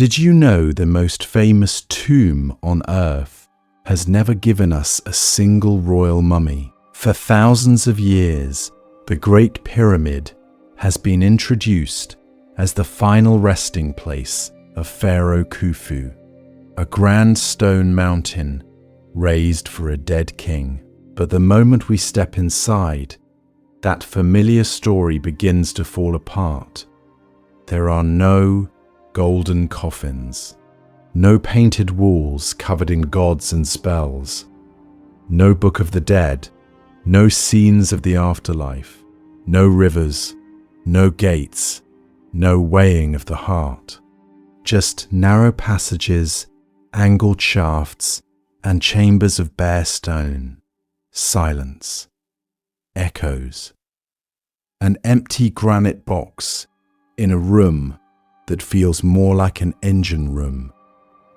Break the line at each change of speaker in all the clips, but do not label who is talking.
Did you know the most famous tomb on Earth has never given us a single royal mummy? For thousands of years, the Great Pyramid has been introduced as the final resting place of Pharaoh Khufu, a grand stone mountain raised for a dead king. But the moment we step inside, that familiar story begins to fall apart. There are no golden coffins, no painted walls covered in gods and spells, no Book of the Dead, no scenes of the afterlife, no rivers, no gates, no weighing of the heart. Just narrow passages, angled shafts, and chambers of bare stone. Silence. Echoes. An empty granite box in a room that feels more like an engine room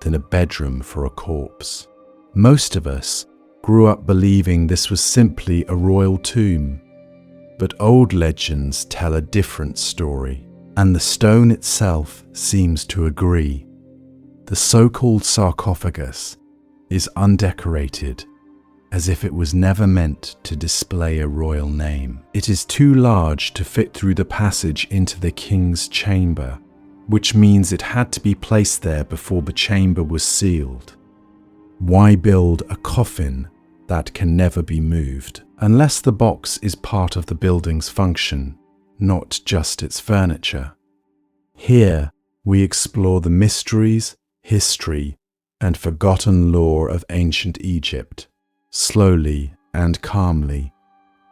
than a bedroom for a corpse. Most of us grew up believing this was simply a royal tomb, but old legends tell a different story, and the stone itself seems to agree. The so-called sarcophagus is undecorated, as if it was never meant to display a royal name. It is too large to fit through the passage into the king's chamber, which means it had to be placed there before the chamber was sealed. Why build a coffin that can never be moved, unless the box is part of the building's function, not just its furniture? Here, we explore the mysteries, history, and forgotten lore of ancient Egypt, slowly and calmly,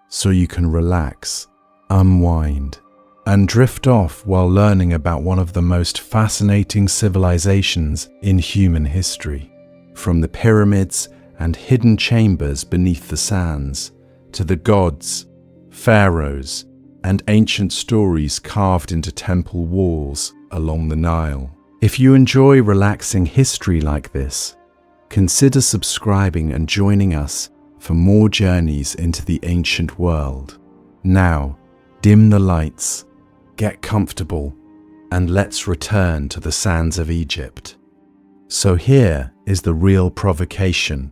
so you can relax, unwind, and drift off while learning about one of the most fascinating civilizations in human history. From the pyramids and hidden chambers beneath the sands, to the gods, pharaohs, and ancient stories carved into temple walls along the Nile. If you enjoy relaxing history like this, consider subscribing and joining us for more journeys into the ancient world. Now, dim the lights, get comfortable, and let's return to the sands of Egypt. So here is the real provocation.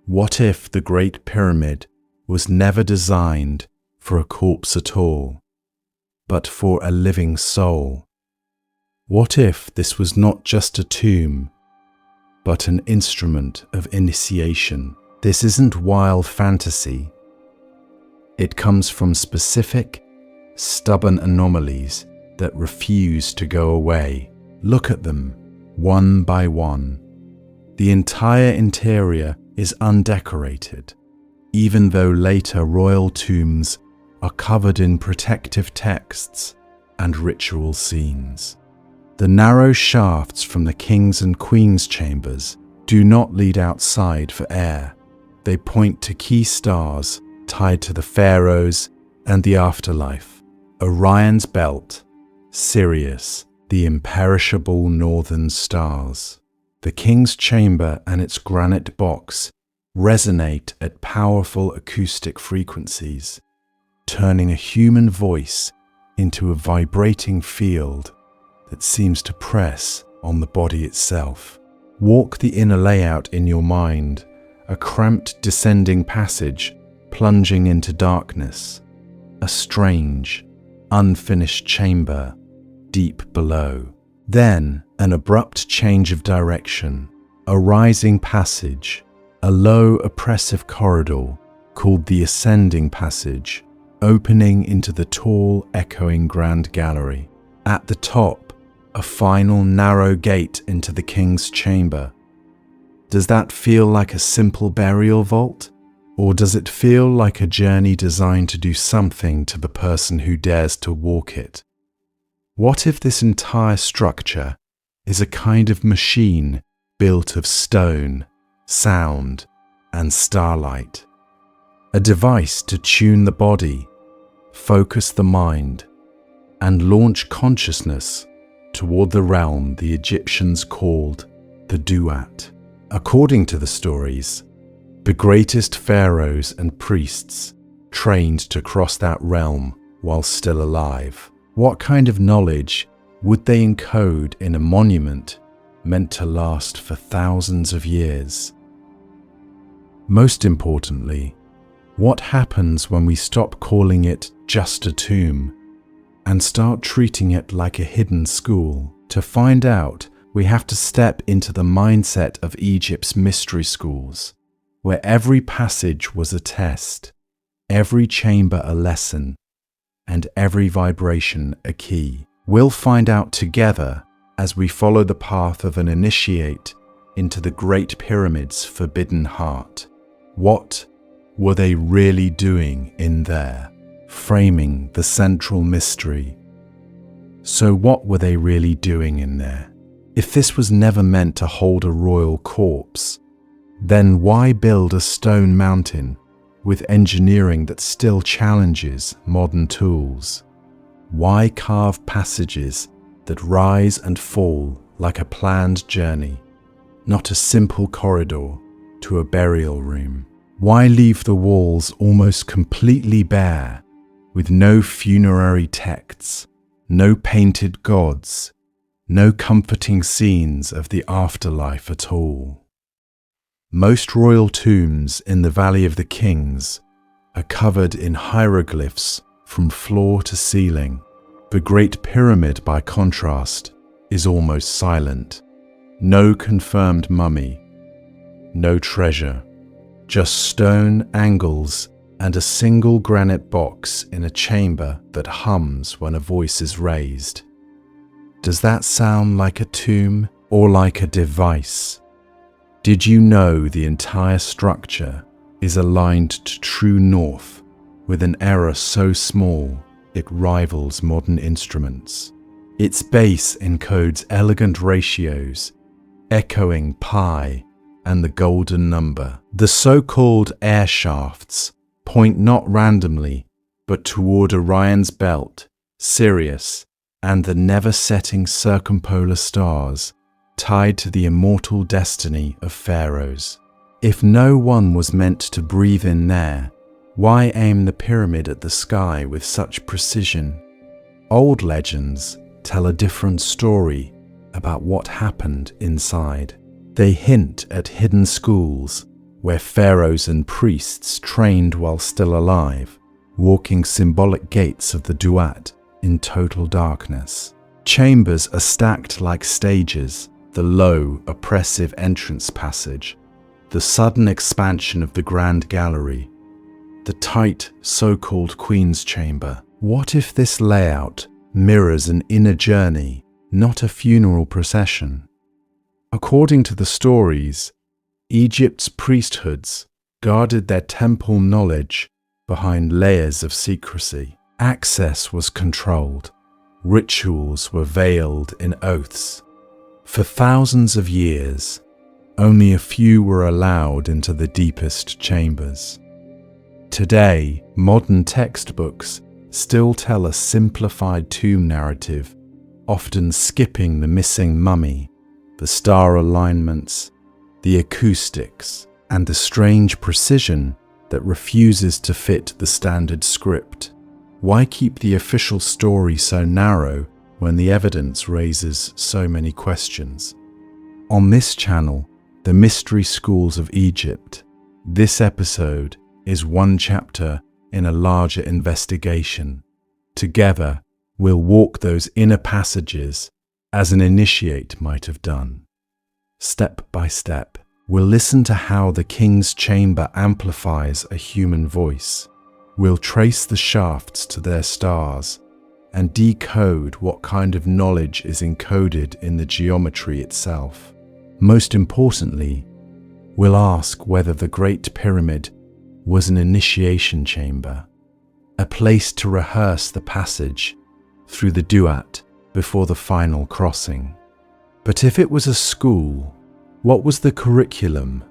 What if the Great Pyramid was never designed for a corpse at all, but for a living soul? What if this was not just a tomb, but an instrument of initiation? This isn't wild fantasy. It comes from specific, stubborn anomalies that refuse to go away. Look at them, one by one. The entire interior is undecorated, even though later royal tombs are covered in protective texts and ritual scenes. The narrow shafts from the king's and queen's chambers do not lead outside for air. They point to key stars tied to the pharaohs and the afterlife. Orion's belt, Sirius, the imperishable northern stars. The king's chamber and its granite box resonate at powerful acoustic frequencies, turning a human voice into a vibrating field that seems to press on the body itself. Walk the inner layout in your mind, a cramped descending passage plunging into darkness, a strange, unfinished chamber deep below. Then an abrupt change of direction, a rising passage, a low oppressive corridor called the ascending passage, opening into the tall echoing grand gallery. At the top, a final narrow gate into the king's chamber. Does that feel like a simple burial vault? Or does it feel like a journey designed to do something to the person who dares to walk it? What if this entire structure is a kind of machine built of stone, sound, and starlight? A device to tune the body, focus the mind, and launch consciousness toward the realm the Egyptians called the Duat. According to the stories, the greatest pharaohs and priests trained to cross that realm while still alive. What kind of knowledge would they encode in a monument meant to last for thousands of years? Most importantly, what happens when we stop calling it just a tomb and start treating it like a hidden school? To find out, we have to step into the mindset of Egypt's mystery schools, where every passage was a test, every chamber a lesson, and every vibration a key. We'll find out together as we follow the path of an initiate into the Great Pyramid's forbidden heart. What were they really doing in there, framing the central mystery? So what were they really doing in there? If this was never meant to hold a royal corpse, then why build a stone mountain with engineering that still challenges modern tools? Why carve passages that rise and fall like a planned journey, not a simple corridor to a burial room? Why leave the walls almost completely bare, with no funerary texts, no painted gods, no comforting scenes of the afterlife at all? Most royal tombs in the Valley of the Kings are covered in hieroglyphs from floor to ceiling. The Great Pyramid, by contrast, is almost silent. No confirmed mummy, no treasure, just stone angles and a single granite box in a chamber that hums when a voice is raised. Does that sound like a tomb or like a device? Did you know the entire structure is aligned to true north with an error so small it rivals modern instruments? Its base encodes elegant ratios, echoing pi and the golden number. The so-called air shafts point not randomly, but toward Orion's belt, Sirius, and the never-setting circumpolar stars tied to the immortal destiny of pharaohs. If no one was meant to breathe in there, why aim the pyramid at the sky with such precision? Old legends tell a different story about what happened inside. They hint at hidden schools where pharaohs and priests trained while still alive, walking symbolic gates of the Duat in total darkness. Chambers are stacked like stages, the low, oppressive entrance passage, the sudden expansion of the Grand Gallery, the tight, so-called Queen's Chamber. What if this layout mirrors an inner journey, not a funeral procession? According to the stories, Egypt's priesthoods guarded their temple knowledge behind layers of secrecy. Access was controlled. Rituals were veiled in oaths. For thousands of years, only a few were allowed into the deepest chambers. Today, modern textbooks still tell a simplified tomb narrative, often skipping the missing mummy, the star alignments, the acoustics, and the strange precision that refuses to fit the standard script. Why keep the official story so narrow when the evidence raises so many questions? On this channel, The Mystery Schools of Egypt, this episode is one chapter in a larger investigation. Together, we'll walk those inner passages as an initiate might have done. Step by step, we'll listen to how the king's chamber amplifies a human voice. We'll trace the shafts to their stars and decode what kind of knowledge is encoded in the geometry itself. Most importantly, we'll ask whether the Great Pyramid was an initiation chamber, a place to rehearse the passage through the Duat before the final crossing. But if it was a school, what was the curriculum?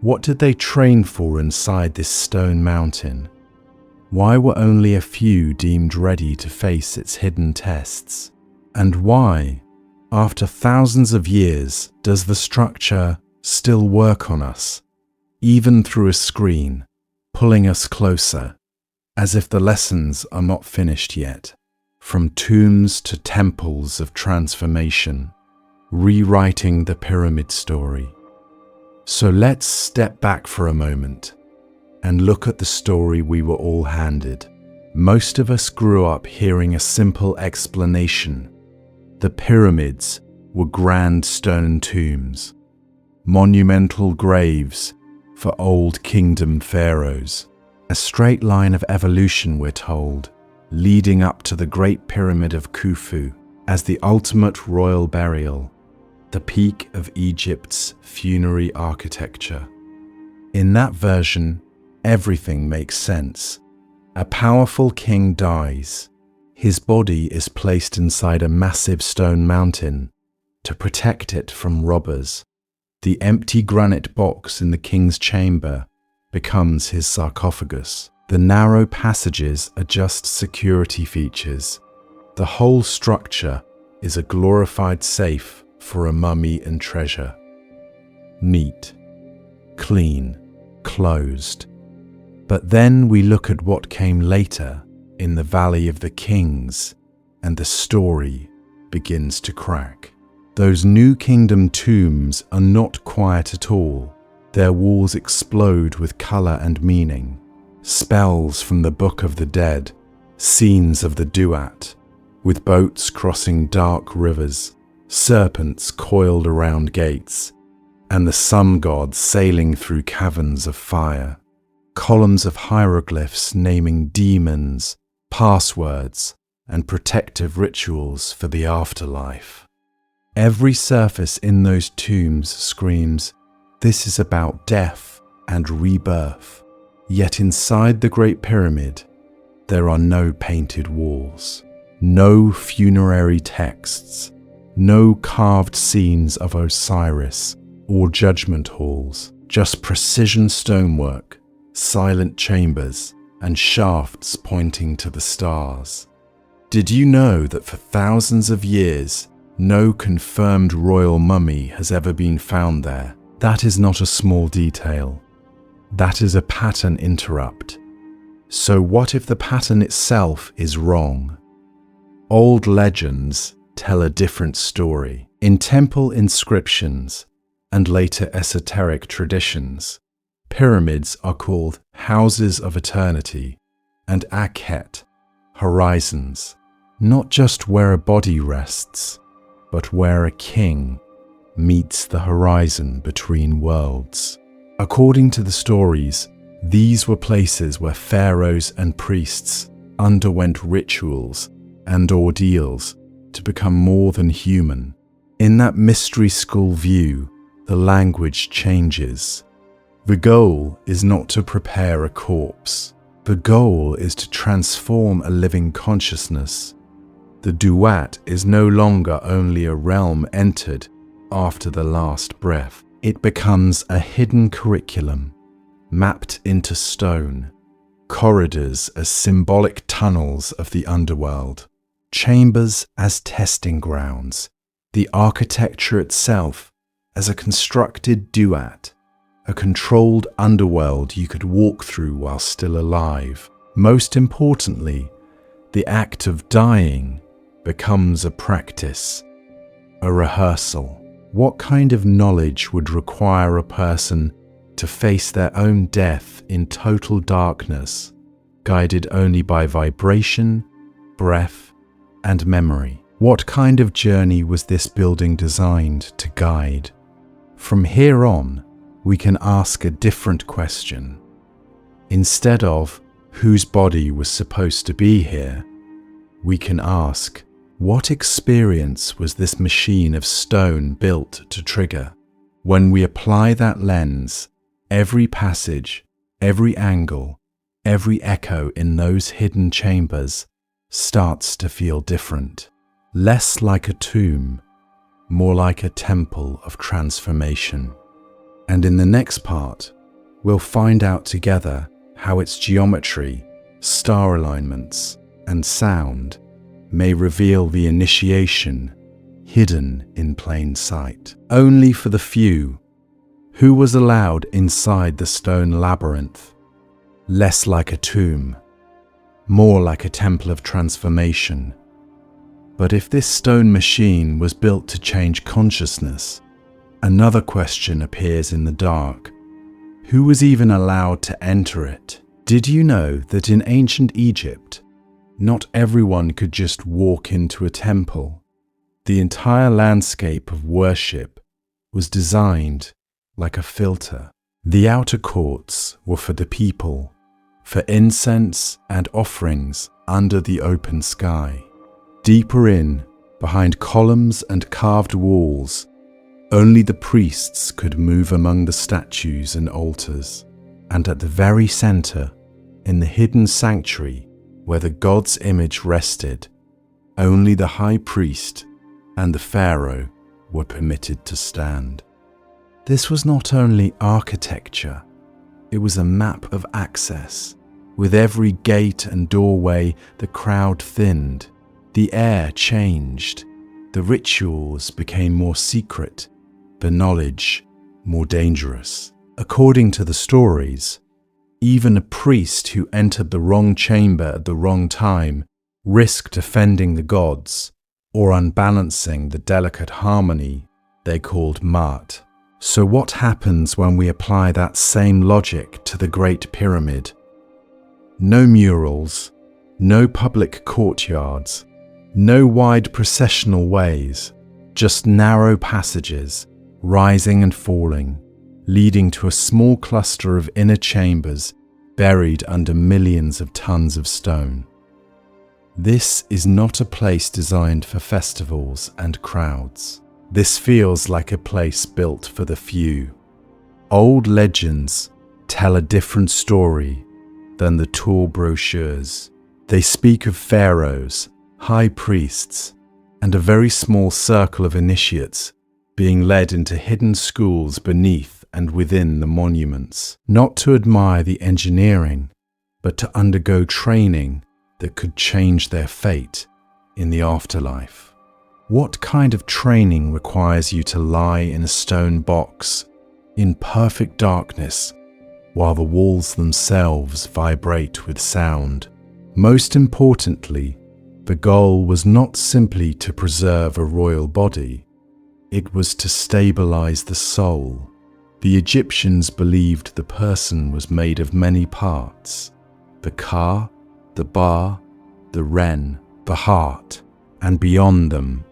What did they train for inside this stone mountain? Why were only a few deemed ready to face its hidden tests? And why, after thousands of years, does the structure still work on us, even through a screen, pulling us closer, as if the lessons are not finished yet? From tombs to temples of transformation, rewriting the pyramid story. So let's step back for a moment and look at the story we were all handed. Most of us grew up hearing a simple explanation. The pyramids were grand stone tombs, monumental graves for old kingdom pharaohs. A straight line of evolution, we're told, leading up to the Great Pyramid of Khufu as the ultimate royal burial, the peak of Egypt's funerary architecture. In that version, everything makes sense. A powerful king dies. His body is placed inside a massive stone mountain to protect it from robbers. The empty granite box in the king's chamber becomes his sarcophagus. The narrow passages are just security features. The whole structure is a glorified safe for a mummy and treasure. Neat, clean, closed. But then we look at what came later in the Valley of the Kings, and the story begins to crack. Those New Kingdom tombs are not quiet at all. Their walls explode with color and meaning. Spells from the Book of the Dead, scenes of the Duat, with boats crossing dark rivers, serpents coiled around gates, and the sun god sailing through caverns of fire. Columns of hieroglyphs naming demons, passwords, and protective rituals for the afterlife. Every surface in those tombs screams, this is about death and rebirth. Yet inside the Great Pyramid, there are no painted walls, no funerary texts, no carved scenes of Osiris or judgment halls, just precision stonework, silent chambers, and shafts pointing to the stars. Did you know that for thousands of years, no confirmed royal mummy has ever been found there? That is not a small detail. That is a pattern interrupt. So what if the pattern itself is wrong? Old legends tell a different story. In temple inscriptions and later esoteric traditions, pyramids are called houses of eternity and akhet, horizons, not just where a body rests, but where a king meets the horizon between worlds. According to the stories, these were places where pharaohs and priests underwent rituals and ordeals to become more than human. In that mystery school view, the language changes. The goal is not to prepare a corpse. The goal is to transform a living consciousness. The duat is no longer only a realm entered after the last breath. It becomes a hidden curriculum, mapped into stone, corridors as symbolic tunnels of the underworld, chambers as testing grounds, the architecture itself as a constructed duat, a controlled underworld you could walk through while still alive. Most importantly, the act of dying becomes a practice, a rehearsal. What kind of knowledge would require a person to face their own death in total darkness, guided only by vibration, breath, and memory? What kind of journey was this building designed to guide? From here on, we can ask a different question. Instead of whose body was supposed to be here, we can ask, what experience was this machine of stone built to trigger? When we apply that lens, every passage, every angle, every echo in those hidden chambers starts to feel different. Less like a tomb, more like a temple of transformation. And in the next part, we'll find out together how its geometry, star alignments, and sound may reveal the initiation hidden in plain sight. Only for the few. Who was allowed inside the stone labyrinth? Less like a tomb, more like a temple of transformation. But if this stone machine was built to change consciousness, another question appears in the dark. Who was even allowed to enter it? Did you know that in ancient Egypt, not everyone could just walk into a temple? The entire landscape of worship was designed like a filter. The outer courts were for the people, for incense and offerings under the open sky. Deeper in, behind columns and carved walls, only the priests could move among the statues and altars. And at the very center, in the hidden sanctuary where the god's image rested, only the high priest and the pharaoh were permitted to stand. This was not only architecture, it was a map of access. With every gate and doorway, the crowd thinned, the air changed, the rituals became more secret, the knowledge more dangerous. According to the stories, even a priest who entered the wrong chamber at the wrong time risked offending the gods or unbalancing the delicate harmony they called Maat. So what happens when we apply that same logic to the Great Pyramid? No murals, no public courtyards, no wide processional ways, just narrow passages, rising and falling, leading to a small cluster of inner chambers buried under millions of tons of stone. This is not a place designed for festivals and crowds. This feels like a place built for the few. Old legends tell a different story than the tall brochures. They speak of pharaohs, high priests, and a very small circle of initiates being led into hidden schools beneath and within the monuments, not to admire the engineering, but to undergo training that could change their fate in the afterlife. What kind of training requires you to lie in a stone box in perfect darkness while the walls themselves vibrate with sound? Most importantly, the goal was not simply to preserve a royal body, it was to stabilize the soul. The Egyptians believed the person was made of many parts: the ka, the ba, the ren, the heart, and beyond them,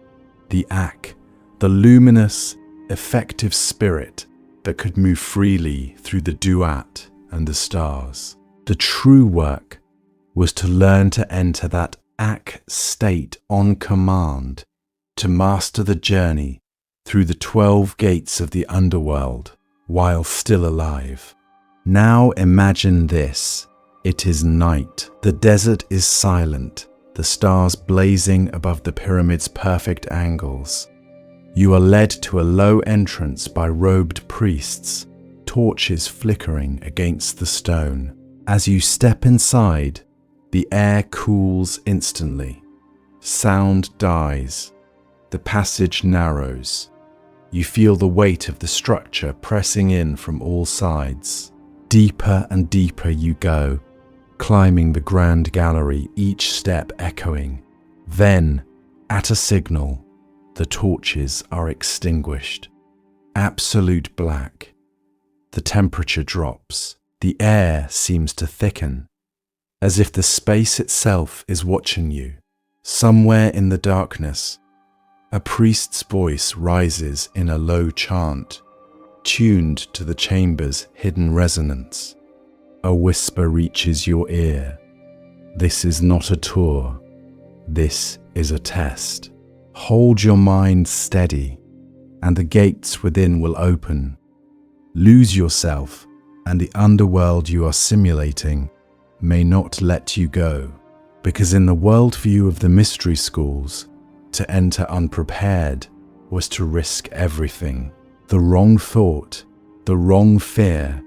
the ak, the luminous, effective spirit that could move freely through the duat and the stars. The true work was to learn to enter that ak state on command, to master the journey through the 12 gates of the underworld while still alive. Now imagine this. It is night. The desert is silent, the stars blazing above the pyramid's perfect angles. You are led to a low entrance by robed priests, torches flickering against the stone. As you step inside, the air cools instantly. Sound dies. The passage narrows. You feel the weight of the structure pressing in from all sides. Deeper and deeper you go, climbing the grand gallery, each step echoing. Then, at a signal, the torches are extinguished. Absolute black. The temperature drops. The air seems to thicken, as if the space itself is watching you. Somewhere in the darkness, a priest's voice rises in a low chant, tuned to the chamber's hidden resonance. A whisper reaches your ear. This is not a tour. This is a test. Hold your mind steady, and the gates within will open. Lose yourself, and the underworld you are simulating may not let you go. Because in the worldview of the mystery schools, to enter unprepared was to risk everything. The wrong thought, the wrong fear,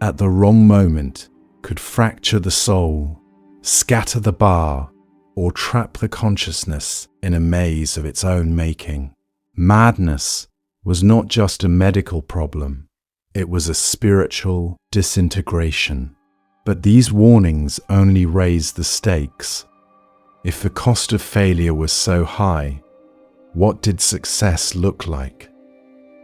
at the wrong moment could fracture the soul, scatter the bar, or trap the consciousness in a maze of its own making. Madness was not just a medical problem, it was a spiritual disintegration. But these warnings only raise the stakes. If the cost of failure was so high, what did success look like?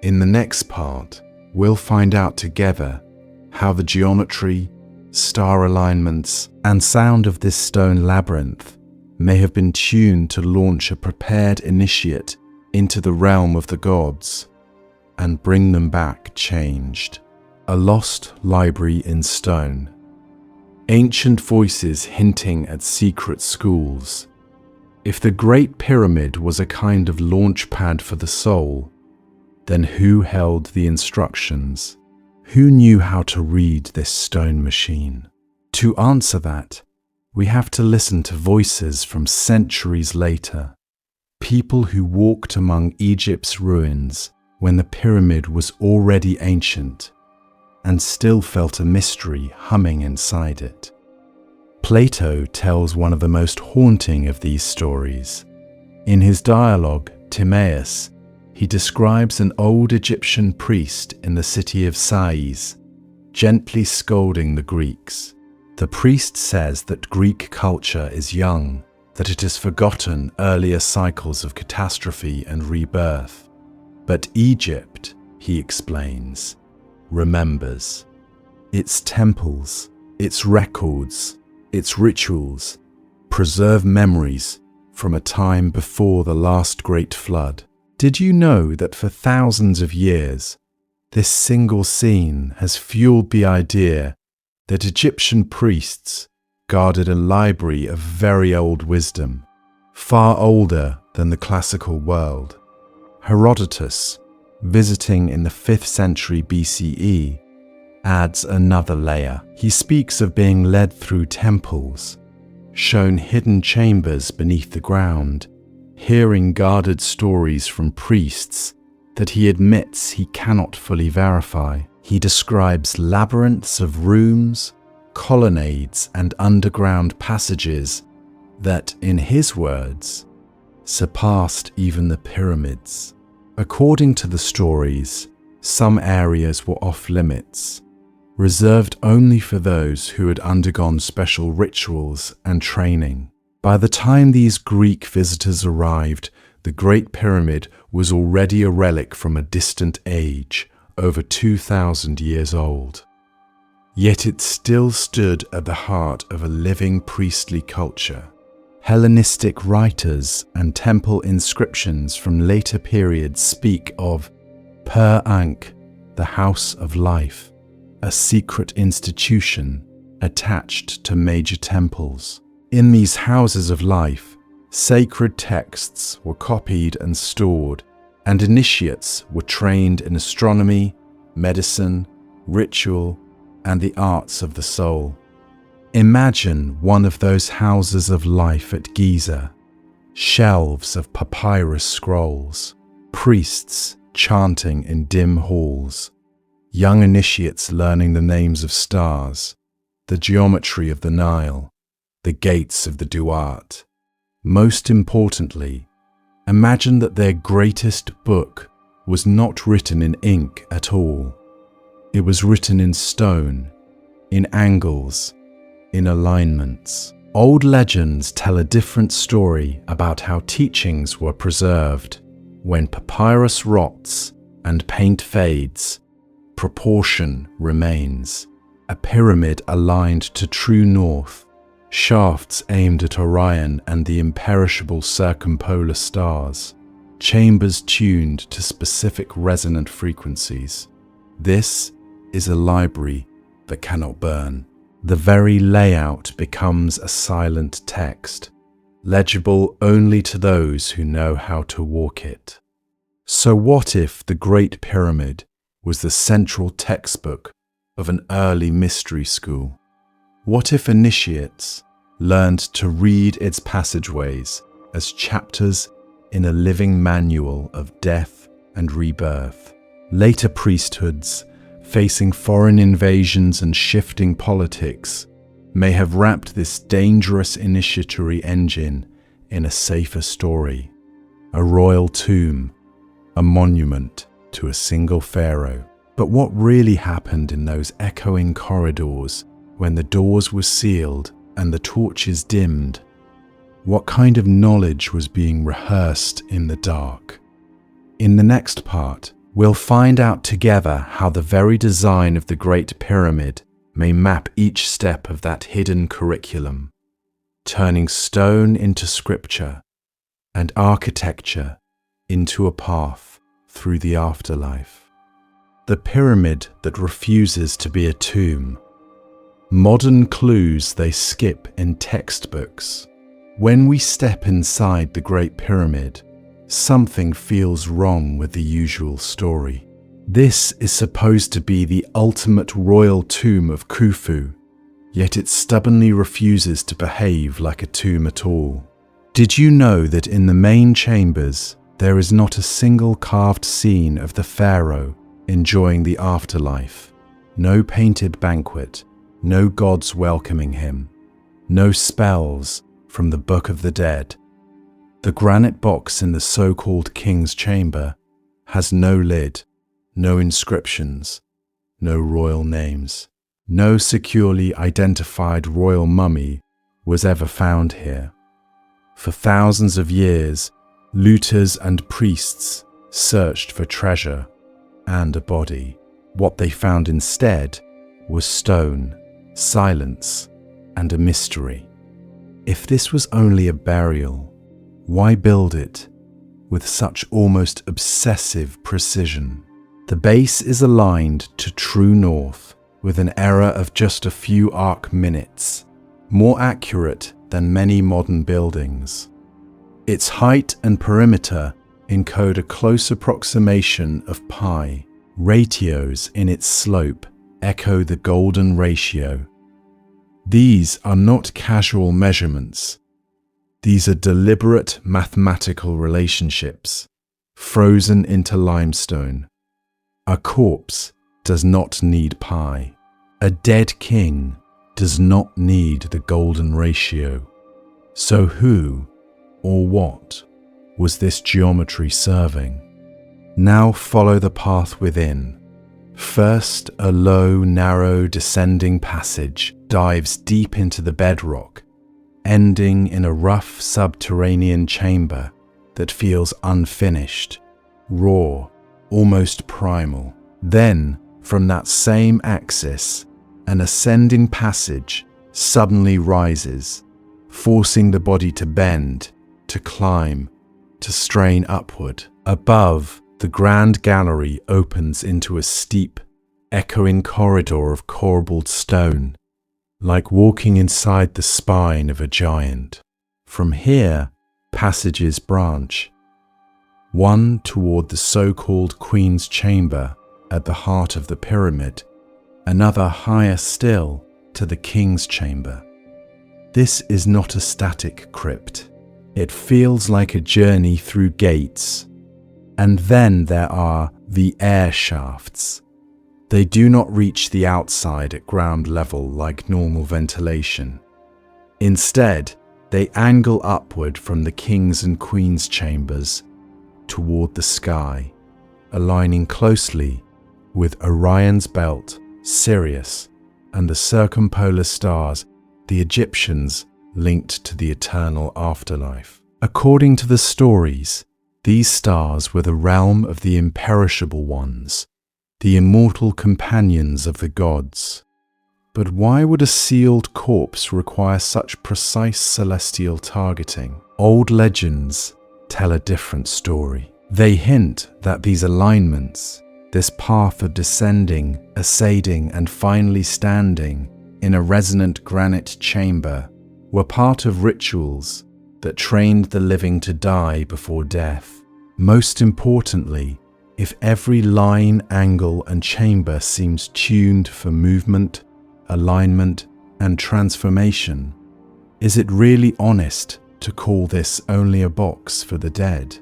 In the next part, we'll find out together how the geometry, star alignments, and sound of this stone labyrinth may have been tuned to launch a prepared initiate into the realm of the gods and bring them back changed. A lost library in stone. Ancient voices hinting at secret schools. If the Great Pyramid was a kind of launch pad for the soul, then who held the instructions? Who knew how to read this stone machine? To answer that, we have to listen to voices from centuries later, people who walked among Egypt's ruins when the pyramid was already ancient and still felt a mystery humming inside it. Plato tells one of the most haunting of these stories. In his dialogue, Timaeus, he describes an old Egyptian priest in the city of Sais, gently scolding the Greeks. The priest says that Greek culture is young, that it has forgotten earlier cycles of catastrophe and rebirth. But Egypt, he explains, remembers. Its temples, its records, its rituals preserve memories from a time before the last great flood. Did you know that for thousands of years, this single scene has fueled the idea that Egyptian priests guarded a library of very old wisdom, far older than the classical world? Herodotus, visiting in the 5th century BCE, adds another layer. He speaks of being led through temples, shown hidden chambers beneath the ground, hearing guarded stories from priests that he admits he cannot fully verify. He describes labyrinths of rooms, colonnades, and underground passages that, in his words, surpassed even the pyramids. According to the stories, some areas were off limits, reserved only for those who had undergone special rituals and training. By the time these Greek visitors arrived, the Great Pyramid was already a relic from a distant age, over 2,000 years old. Yet it still stood at the heart of a living priestly culture. Hellenistic writers and temple inscriptions from later periods speak of Per Ankh, the House of Life, a secret institution attached to major temples. In these houses of life, sacred texts were copied and stored, and initiates were trained in astronomy, medicine, ritual, and the arts of the soul. Imagine one of those houses of life at Giza, shelves of papyrus scrolls, priests chanting in dim halls, young initiates learning the names of stars, the geometry of the Nile, the gates of the Duat. Most importantly, imagine that their greatest book was not written in ink at all. It was written in stone, in angles, in alignments. Old legends tell a different story about how teachings were preserved. When papyrus rots and paint fades, proportion remains. A pyramid aligned to true north, shafts aimed at Orion and the imperishable circumpolar stars, chambers tuned to specific resonant frequencies. This is a library that cannot burn. The very layout becomes a silent text, legible only to those who know how to walk it. So what if the Great Pyramid was the central textbook of an early mystery school? What if initiates learned to read its passageways as chapters in a living manual of death and rebirth? Later priesthoods, facing foreign invasions and shifting politics, may have wrapped this dangerous initiatory engine in a safer story, a royal tomb, a monument to a single pharaoh. But what really happened in those echoing corridors when the doors were sealed and the torches dimmed? What kind of knowledge was being rehearsed in the dark? In the next part, we'll find out together how the very design of the Great Pyramid may map each step of that hidden curriculum, turning stone into scripture and architecture into a path through the afterlife. The pyramid that refuses to be a tomb. Modern clues they skip in textbooks. When we step inside the Great Pyramid, something feels wrong with the usual story. This is supposed to be the ultimate royal tomb of Khufu, yet it stubbornly refuses to behave like a tomb at all. Did you know that in the main chambers there is not a single carved scene of the pharaoh enjoying the afterlife? No painted banquet, no gods welcoming him, no spells from the Book of the Dead. The granite box in the so-called king's chamber has no lid, no inscriptions, no royal names. No securely identified royal mummy was ever found here. For thousands of years, looters and priests searched for treasure and a body. What they found instead was stone, silence, and a mystery. If this was only a burial, why build it with such almost obsessive precision? The base is aligned to true north with an error of just a few arc minutes, more accurate than many modern buildings. Its height and perimeter encode a close approximation of pi. Ratios in its slope echo the golden ratio. These are not casual measurements. These are deliberate mathematical relationships, frozen into limestone. A corpse does not need pi. A dead king does not need the golden ratio. So who or what was this geometry serving? Now follow the path within. First, a low, narrow, descending passage dives deep into the bedrock, ending in a rough subterranean chamber that feels unfinished, raw, almost primal. Then, from that same axis, an ascending passage suddenly rises, forcing the body to bend, to climb, to strain upward. Above, the grand gallery opens into a steep, echoing corridor of corbelled stone, like walking inside the spine of a giant. From here, passages branch. One toward the so-called Queen's Chamber at the heart of the pyramid, another higher still to the King's Chamber. This is not a static crypt. It feels like a journey through gates. And then there are the air shafts. They do not reach the outside at ground level like normal ventilation. Instead, they angle upward from the King's and Queen's chambers toward the sky, aligning closely with Orion's belt, Sirius, and the circumpolar stars the Egyptians linked to the eternal afterlife. According to the stories, these stars were the realm of the imperishable ones, the immortal companions of the gods. But why would a sealed corpse require such precise celestial targeting? Old legends tell a different story. They hint that these alignments, this path of descending, ascending, and finally standing in a resonant granite chamber, were part of rituals that trained the living to die before death. Most importantly, if every line, angle, and chamber seems tuned for movement, alignment, and transformation, is it really honest to call this only a box for the dead?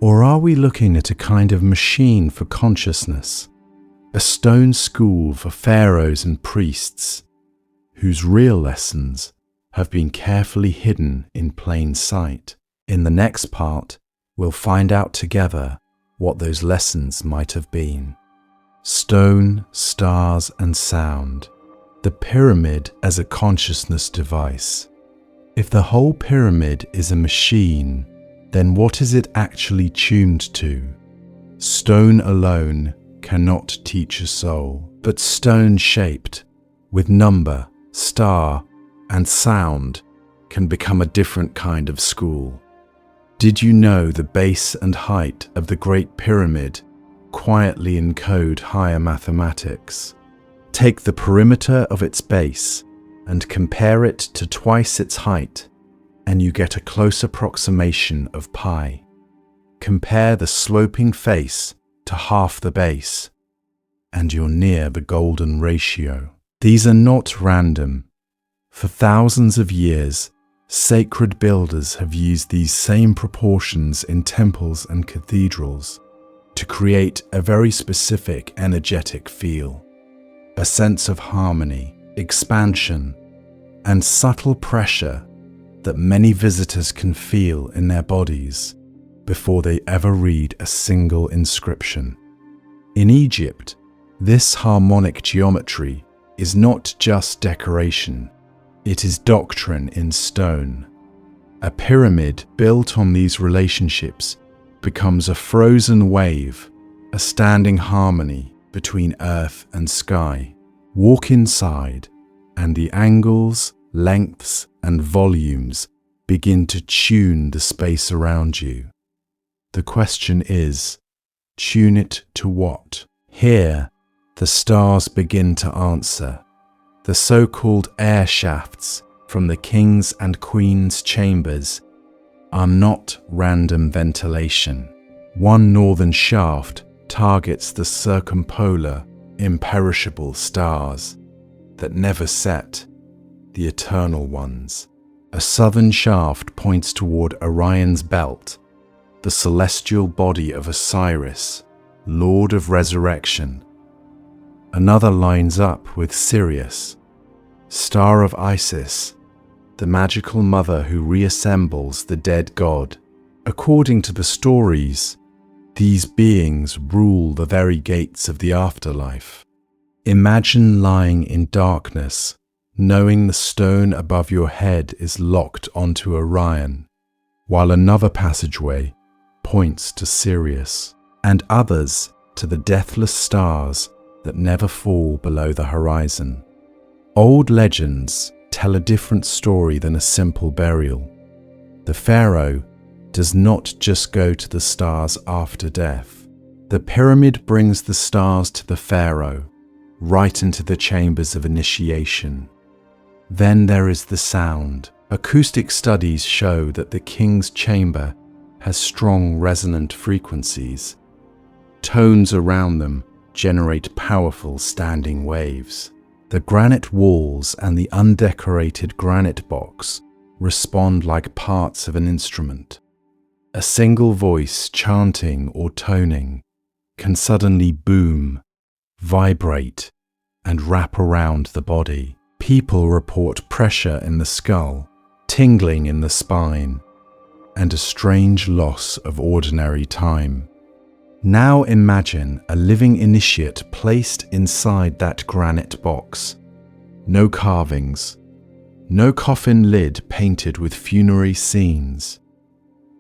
Or are we looking at a kind of machine for consciousness, a stone school for pharaohs and priests, whose real lessons have been carefully hidden in plain sight? In the next part, we'll find out together what those lessons might have been. Stone, stars, and sound. The pyramid as a consciousness device. If the whole pyramid is a machine, then what is it actually tuned to? Stone alone cannot teach a soul, but stone shaped with number, star, and sound can become a different kind of school. Did you know the base and height of the Great Pyramid quietly encode higher mathematics? Take the perimeter of its base and compare it to twice its height, and you get a close approximation of pi. Compare the sloping face to half the base, and you're near the golden ratio. These are not random. For thousands of years, sacred builders have used these same proportions in temples and cathedrals to create a very specific energetic feel, a sense of harmony, expansion, and subtle pressure that many visitors can feel in their bodies before they ever read a single inscription. In Egypt, this harmonic geometry is not just decoration, it is doctrine in stone. A pyramid built on these relationships becomes a frozen wave, a standing harmony between earth and sky. Walk inside, and the angles, lengths, and volumes begin to tune the space around you. The question is, tune it to what? Here, the stars begin to answer. The so-called air shafts from the king's and queen's chambers are not random ventilation. One northern shaft targets the circumpolar, imperishable stars that never set, the eternal ones. A southern shaft points toward Orion's belt, the celestial body of Osiris, Lord of Resurrection. Another lines up with Sirius, star of Isis, the magical mother who reassembles the dead god. According to the stories, these beings rule the very gates of the afterlife. Imagine lying in darkness, knowing the stone above your head is locked onto Orion, while another passageway points to Sirius, and others to the deathless stars that never fall below the horizon. Old legends tell a different story than a simple burial. The pharaoh does not just go to the stars after death. The pyramid brings the stars to the pharaoh, right into the chambers of initiation. Then there is the sound. Acoustic studies show that the king's chamber has strong resonant frequencies. Tones around them generate powerful standing waves. The granite walls and the undecorated granite box respond like parts of an instrument. A single voice chanting or toning can suddenly boom, vibrate, and wrap around the body. People report pressure in the skull, tingling in the spine, and a strange loss of ordinary time. Now imagine a living initiate placed inside that granite box. No carvings, no coffin lid painted with funerary scenes.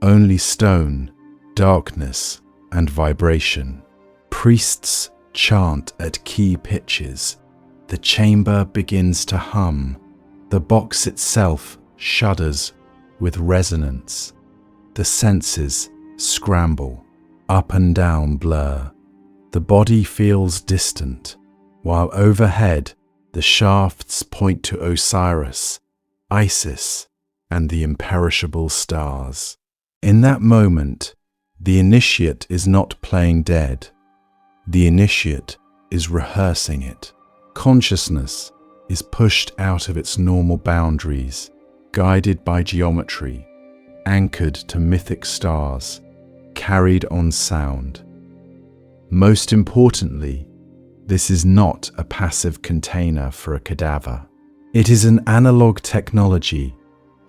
Only stone, darkness, and vibration. Priests chant at key pitches. The chamber begins to hum. The box itself shudders with resonance. The senses scramble, up and down blur. The body feels distant, while overhead the shafts point to Osiris, Isis, and the imperishable stars. In that moment, the initiate is not playing dead. The initiate is rehearsing it. Consciousness is pushed out of its normal boundaries, guided by geometry, anchored to mythic stars, carried on sound. Most importantly, this is not a passive container for a cadaver. It is an analog technology,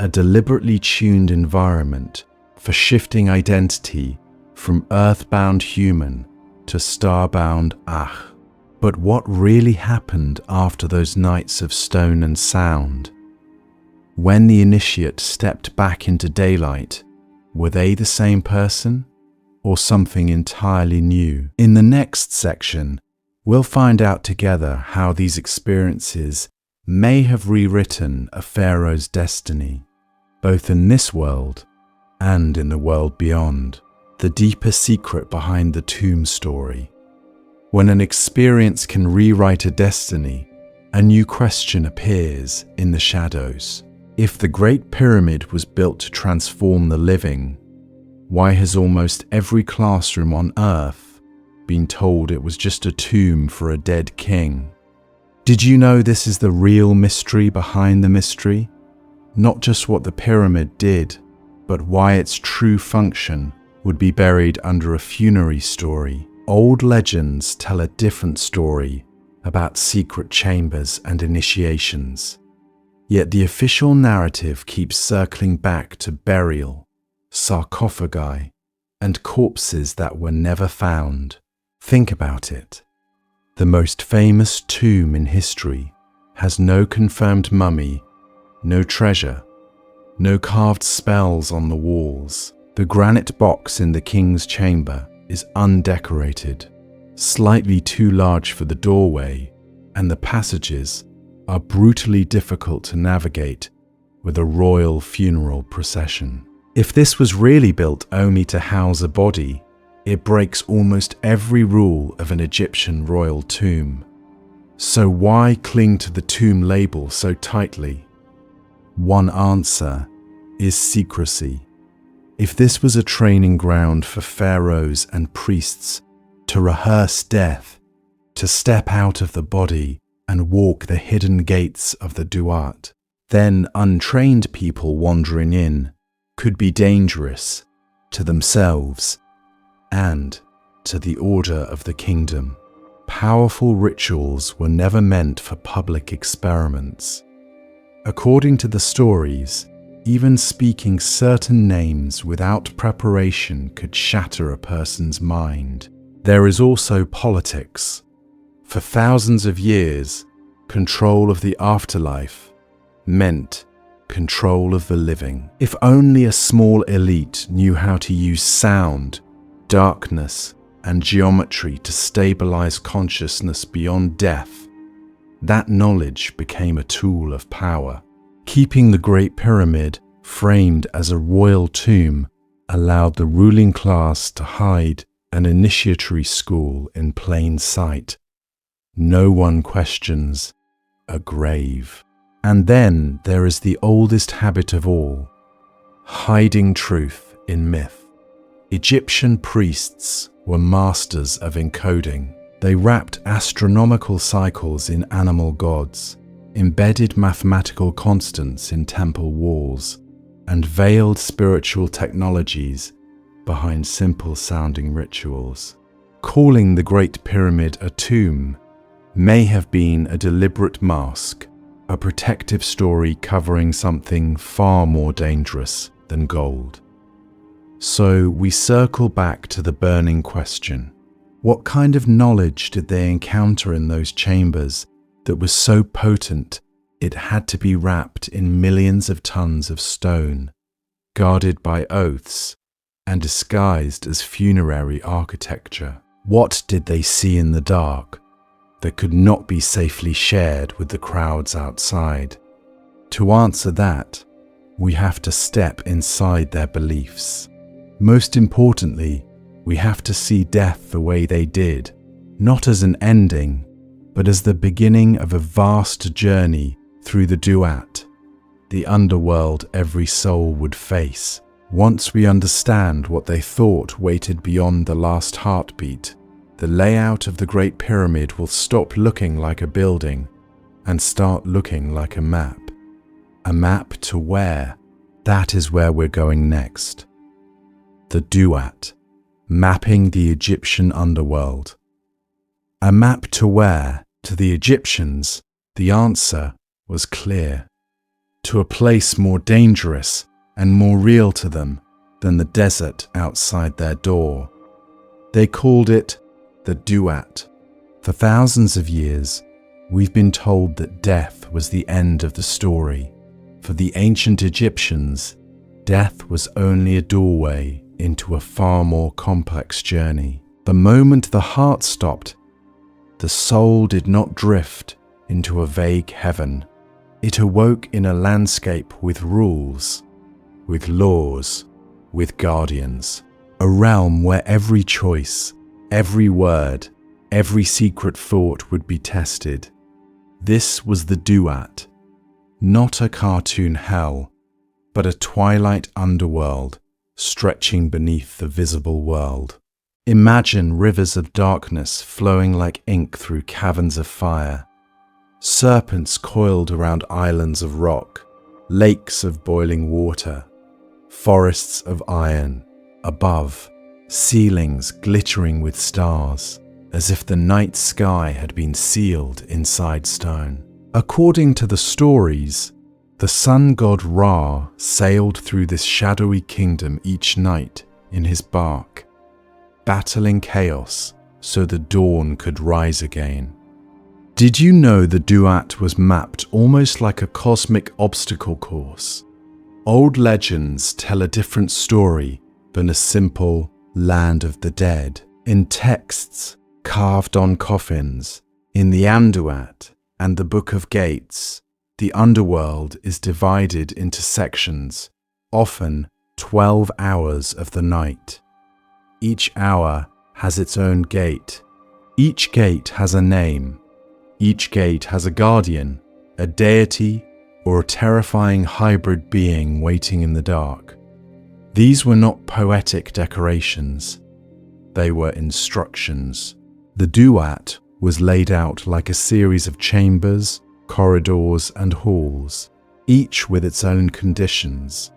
a deliberately tuned environment for shifting identity from earthbound human to starbound Ach. But what really happened after those nights of stone and sound? When the initiate stepped back into daylight, were they the same person or something entirely new? In the next section, we'll find out together how these experiences may have rewritten a pharaoh's destiny, both in this world and in the world beyond. The deeper secret behind the tomb story. When an experience can rewrite a destiny, a new question appears in the shadows. If the Great Pyramid was built to transform the living, why has almost every classroom on Earth been told it was just a tomb for a dead king? Did you know this is the real mystery behind the mystery? Not just what the pyramid did, but why its true function would be buried under a funerary story. Old legends tell a different story about secret chambers and initiations. Yet the official narrative keeps circling back to burial, sarcophagi, and corpses that were never found. Think about it. The most famous tomb in history has no confirmed mummy, no treasure, no carved spells on the walls. The granite box in the king's chamber is undecorated, slightly too large for the doorway, and the passages are brutally difficult to navigate with a royal funeral procession. If this was really built only to house a body, it breaks almost every rule of an Egyptian royal tomb. So why cling to the tomb label so tightly? One answer is secrecy. If this was a training ground for pharaohs and priests to rehearse death, to step out of the body and walk the hidden gates of the duat, then untrained people wandering in could be dangerous to themselves and to the order of the kingdom. Powerful rituals were never meant for public experiments. According to the stories, even speaking certain names without preparation could shatter a person's mind. There is also politics. For thousands of years, control of the afterlife meant control of the living. If only a small elite knew how to use sound, darkness, and geometry to stabilize consciousness beyond death, that knowledge became a tool of power. Keeping the Great Pyramid framed as a royal tomb allowed the ruling class to hide an initiatory school in plain sight. No one questions a grave. And then there is the oldest habit of all, hiding truth in myth. Egyptian priests were masters of encoding. They wrapped astronomical cycles in animal gods, embedded mathematical constants in temple walls, and veiled spiritual technologies behind simple-sounding rituals. Calling the Great Pyramid a tomb may have been a deliberate mask, a protective story covering something far more dangerous than gold. So we circle back to the burning question. What kind of knowledge did they encounter in those chambers that was so potent it had to be wrapped in millions of tons of stone, guarded by oaths, and disguised as funerary architecture? What did they see in the dark that could not be safely shared with the crowds outside? To answer that, we have to step inside their beliefs. Most importantly, we have to see death the way they did, not as an ending, but as the beginning of a vast journey through the duat, the underworld every soul would face. Once we understand what they thought waited beyond the last heartbeat, the layout of the Great Pyramid will stop looking like a building and start looking like a map. A map to where? That is where we're going next. The duat, mapping the Egyptian underworld. A map to where? To the Egyptians, the answer was clear. To a place more dangerous and more real to them than the desert outside their door. They called it the duat. For thousands of years, we've been told that death was the end of the story. For the ancient Egyptians, death was only a doorway into a far more complex journey. The moment the heart stopped, the soul did not drift into a vague heaven. It awoke in a landscape with rules, with laws, with guardians. A realm where every choice, every word, every secret thought would be tested. This was the Duat, not a cartoon hell, but a twilight underworld stretching beneath the visible world. Imagine rivers of darkness flowing like ink through caverns of fire, serpents coiled around islands of rock, lakes of boiling water, forests of iron, above, ceilings glittering with stars, as if the night sky had been sealed inside stone. According to the stories, the sun god Ra sailed through this shadowy kingdom each night in his bark, battling chaos so the dawn could rise again. Did you know the Duat was mapped almost like a cosmic obstacle course? Old legends tell a different story than a simple land of the dead. In texts carved on coffins, in the Amduat and the Book of Gates, the underworld is divided into sections, often 12 hours of the night. Each hour has its own gate. Each gate has a name. Each gate has a guardian, a deity, or a terrifying hybrid being waiting in the dark. These were not poetic decorations. They were instructions. The Duat was laid out like a series of chambers, corridors, and halls, each with its own conditions.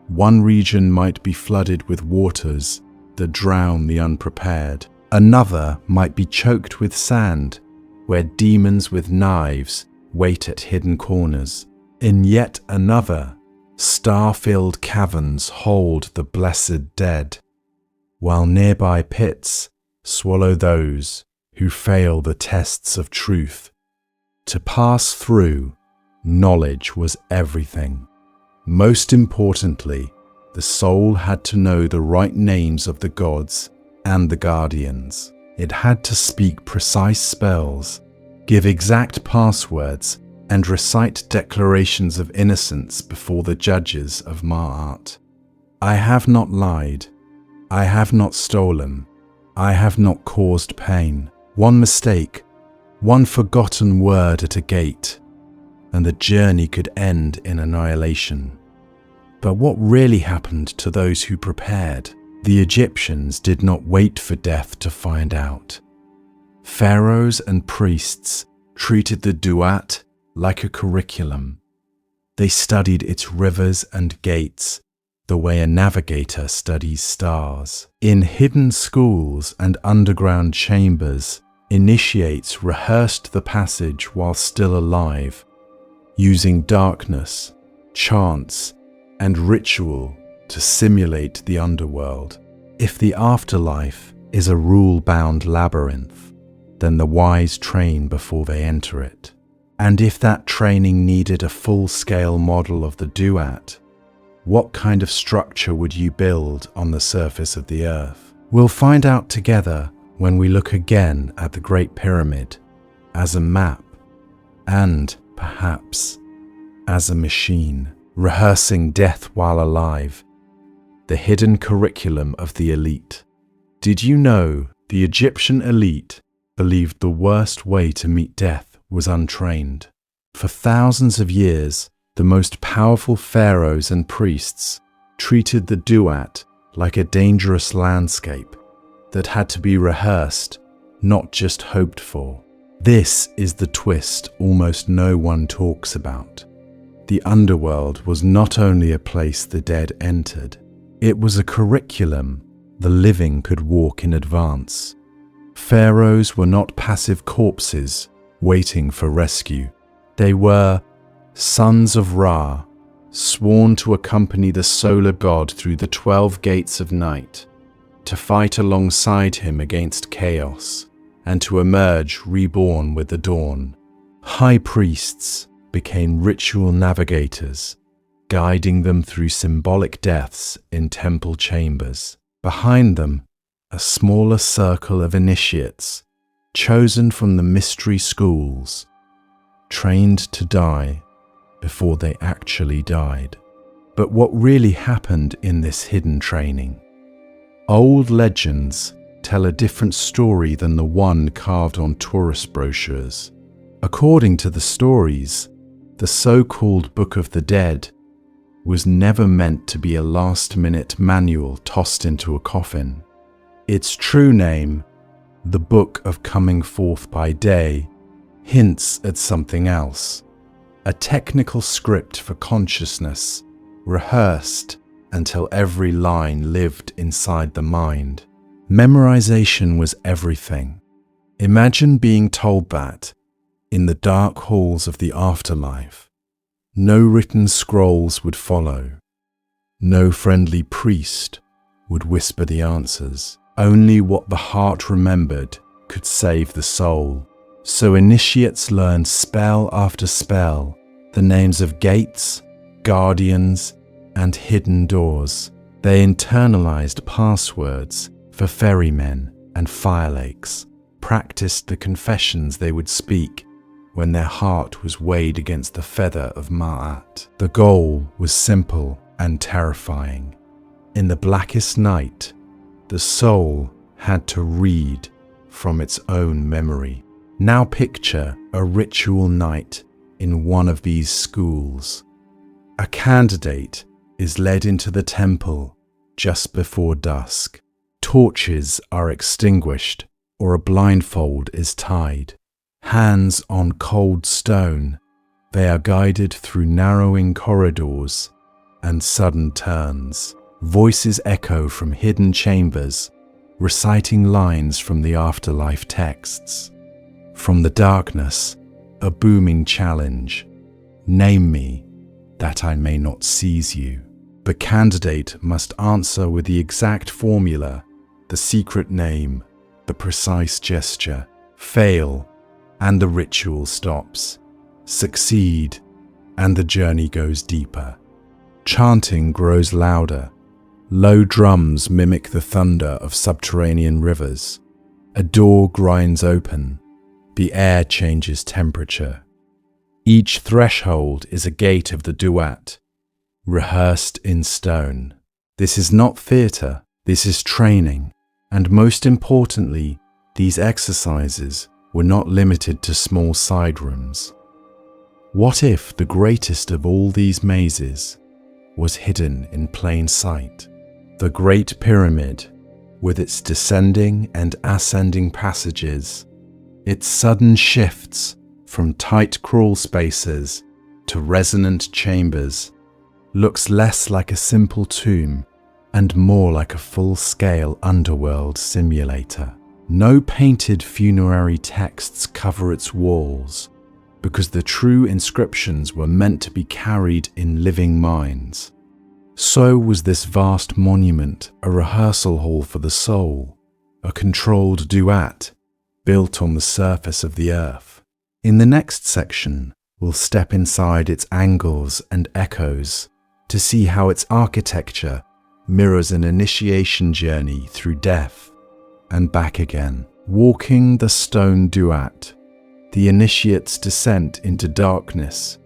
One region might be flooded with waters that drown the unprepared. Another might be choked with sand, where demons with knives wait at hidden corners. In yet another, star-filled caverns hold the blessed dead, while nearby pits swallow those who fail the tests of truth. To pass through, knowledge was everything. Most importantly, the soul had to know the right names of the gods and the guardians. It had to speak precise spells, give exact passwords, and recite declarations of innocence before the judges of Ma'at. I have not lied. I have not stolen. I have not caused pain. One mistake, one forgotten word at a gate, and the journey could end in annihilation. But what really happened to those who prepared? The Egyptians did not wait for death to find out. Pharaohs and priests treated the Duat like a curriculum. They studied its rivers and gates the way a navigator studies stars. In hidden schools and underground chambers, initiates rehearsed the passage while still alive, using darkness, chants, and ritual to simulate the underworld. If the afterlife is a rule-bound labyrinth, then the wise train before they enter it. And if that training needed a full-scale model of the Duat, what kind of structure would you build on the surface of the earth? We'll find out together when we look again at the Great Pyramid as a map and, perhaps, as a machine, rehearsing death while alive, the hidden curriculum of the elite. Did you know the Egyptian elite believed the worst way to meet death was untrained? For thousands of years, the most powerful pharaohs and priests treated the Duat like a dangerous landscape that had to be rehearsed, not just hoped for. This is the twist almost no one talks about. The underworld was not only a place the dead entered, it was a curriculum the living could walk in advance. Pharaohs were not passive corpses waiting for rescue. They were sons of Ra, sworn to accompany the solar god through the 12 gates of night, to fight alongside him against chaos, and to emerge reborn with the dawn. High priests became ritual navigators, guiding them through symbolic deaths in temple chambers. Behind them, a smaller circle of initiates, chosen from the mystery schools, trained to die before they actually died. But what really happened in this hidden training? Old legends tell a different story than the one carved on tourist brochures. According to the stories, the so-called Book of the Dead was never meant to be a last-minute manual tossed into a coffin. Its true name, the Book of Coming Forth by Day, hints at something else, a technical script for consciousness, rehearsed until every line lived inside the mind. Memorization was everything. Imagine being told that, in the dark halls of the afterlife, no written scrolls would follow. No friendly priest would whisper the answers. Only what the heart remembered could save the soul. So initiates learned spell after spell, the names of gates, guardians, and hidden doors. They internalized passwords for ferrymen and fire lakes, practiced the confessions they would speak when their heart was weighed against the feather of Ma'at. The goal was simple and terrifying. In the blackest night, the soul had to read from its own memory. Now picture a ritual night in one of these schools. A candidate is led into the temple just before dusk. Torches are extinguished or a blindfold is tied. Hands on cold stone, they are guided through narrowing corridors and sudden turns. Voices echo from hidden chambers, reciting lines from the afterlife texts. From the darkness, a booming challenge. Name me, that I may not seize you. The candidate must answer with the exact formula, the secret name, the precise gesture. Fail, and the ritual stops. Succeed, and the journey goes deeper. Chanting grows louder. Low drums mimic the thunder of subterranean rivers. A door grinds open. The air changes temperature. Each threshold is a gate of the duat, rehearsed in stone. This is not theatre, this is training. And most importantly, these exercises were not limited to small side rooms. What if the greatest of all these mazes was hidden in plain sight? The Great Pyramid, with its descending and ascending passages, its sudden shifts from tight crawl spaces to resonant chambers, looks less like a simple tomb and more like a full-scale underworld simulator. No painted funerary texts cover its walls, because the true inscriptions were meant to be carried in living minds. So was this vast monument a rehearsal hall for the soul, a controlled duat built on the surface of the earth. In the next section, we'll step inside its angles and echoes to see how its architecture mirrors an initiation journey through death and back again. Walking the stone duat, the initiate's descent into darkness.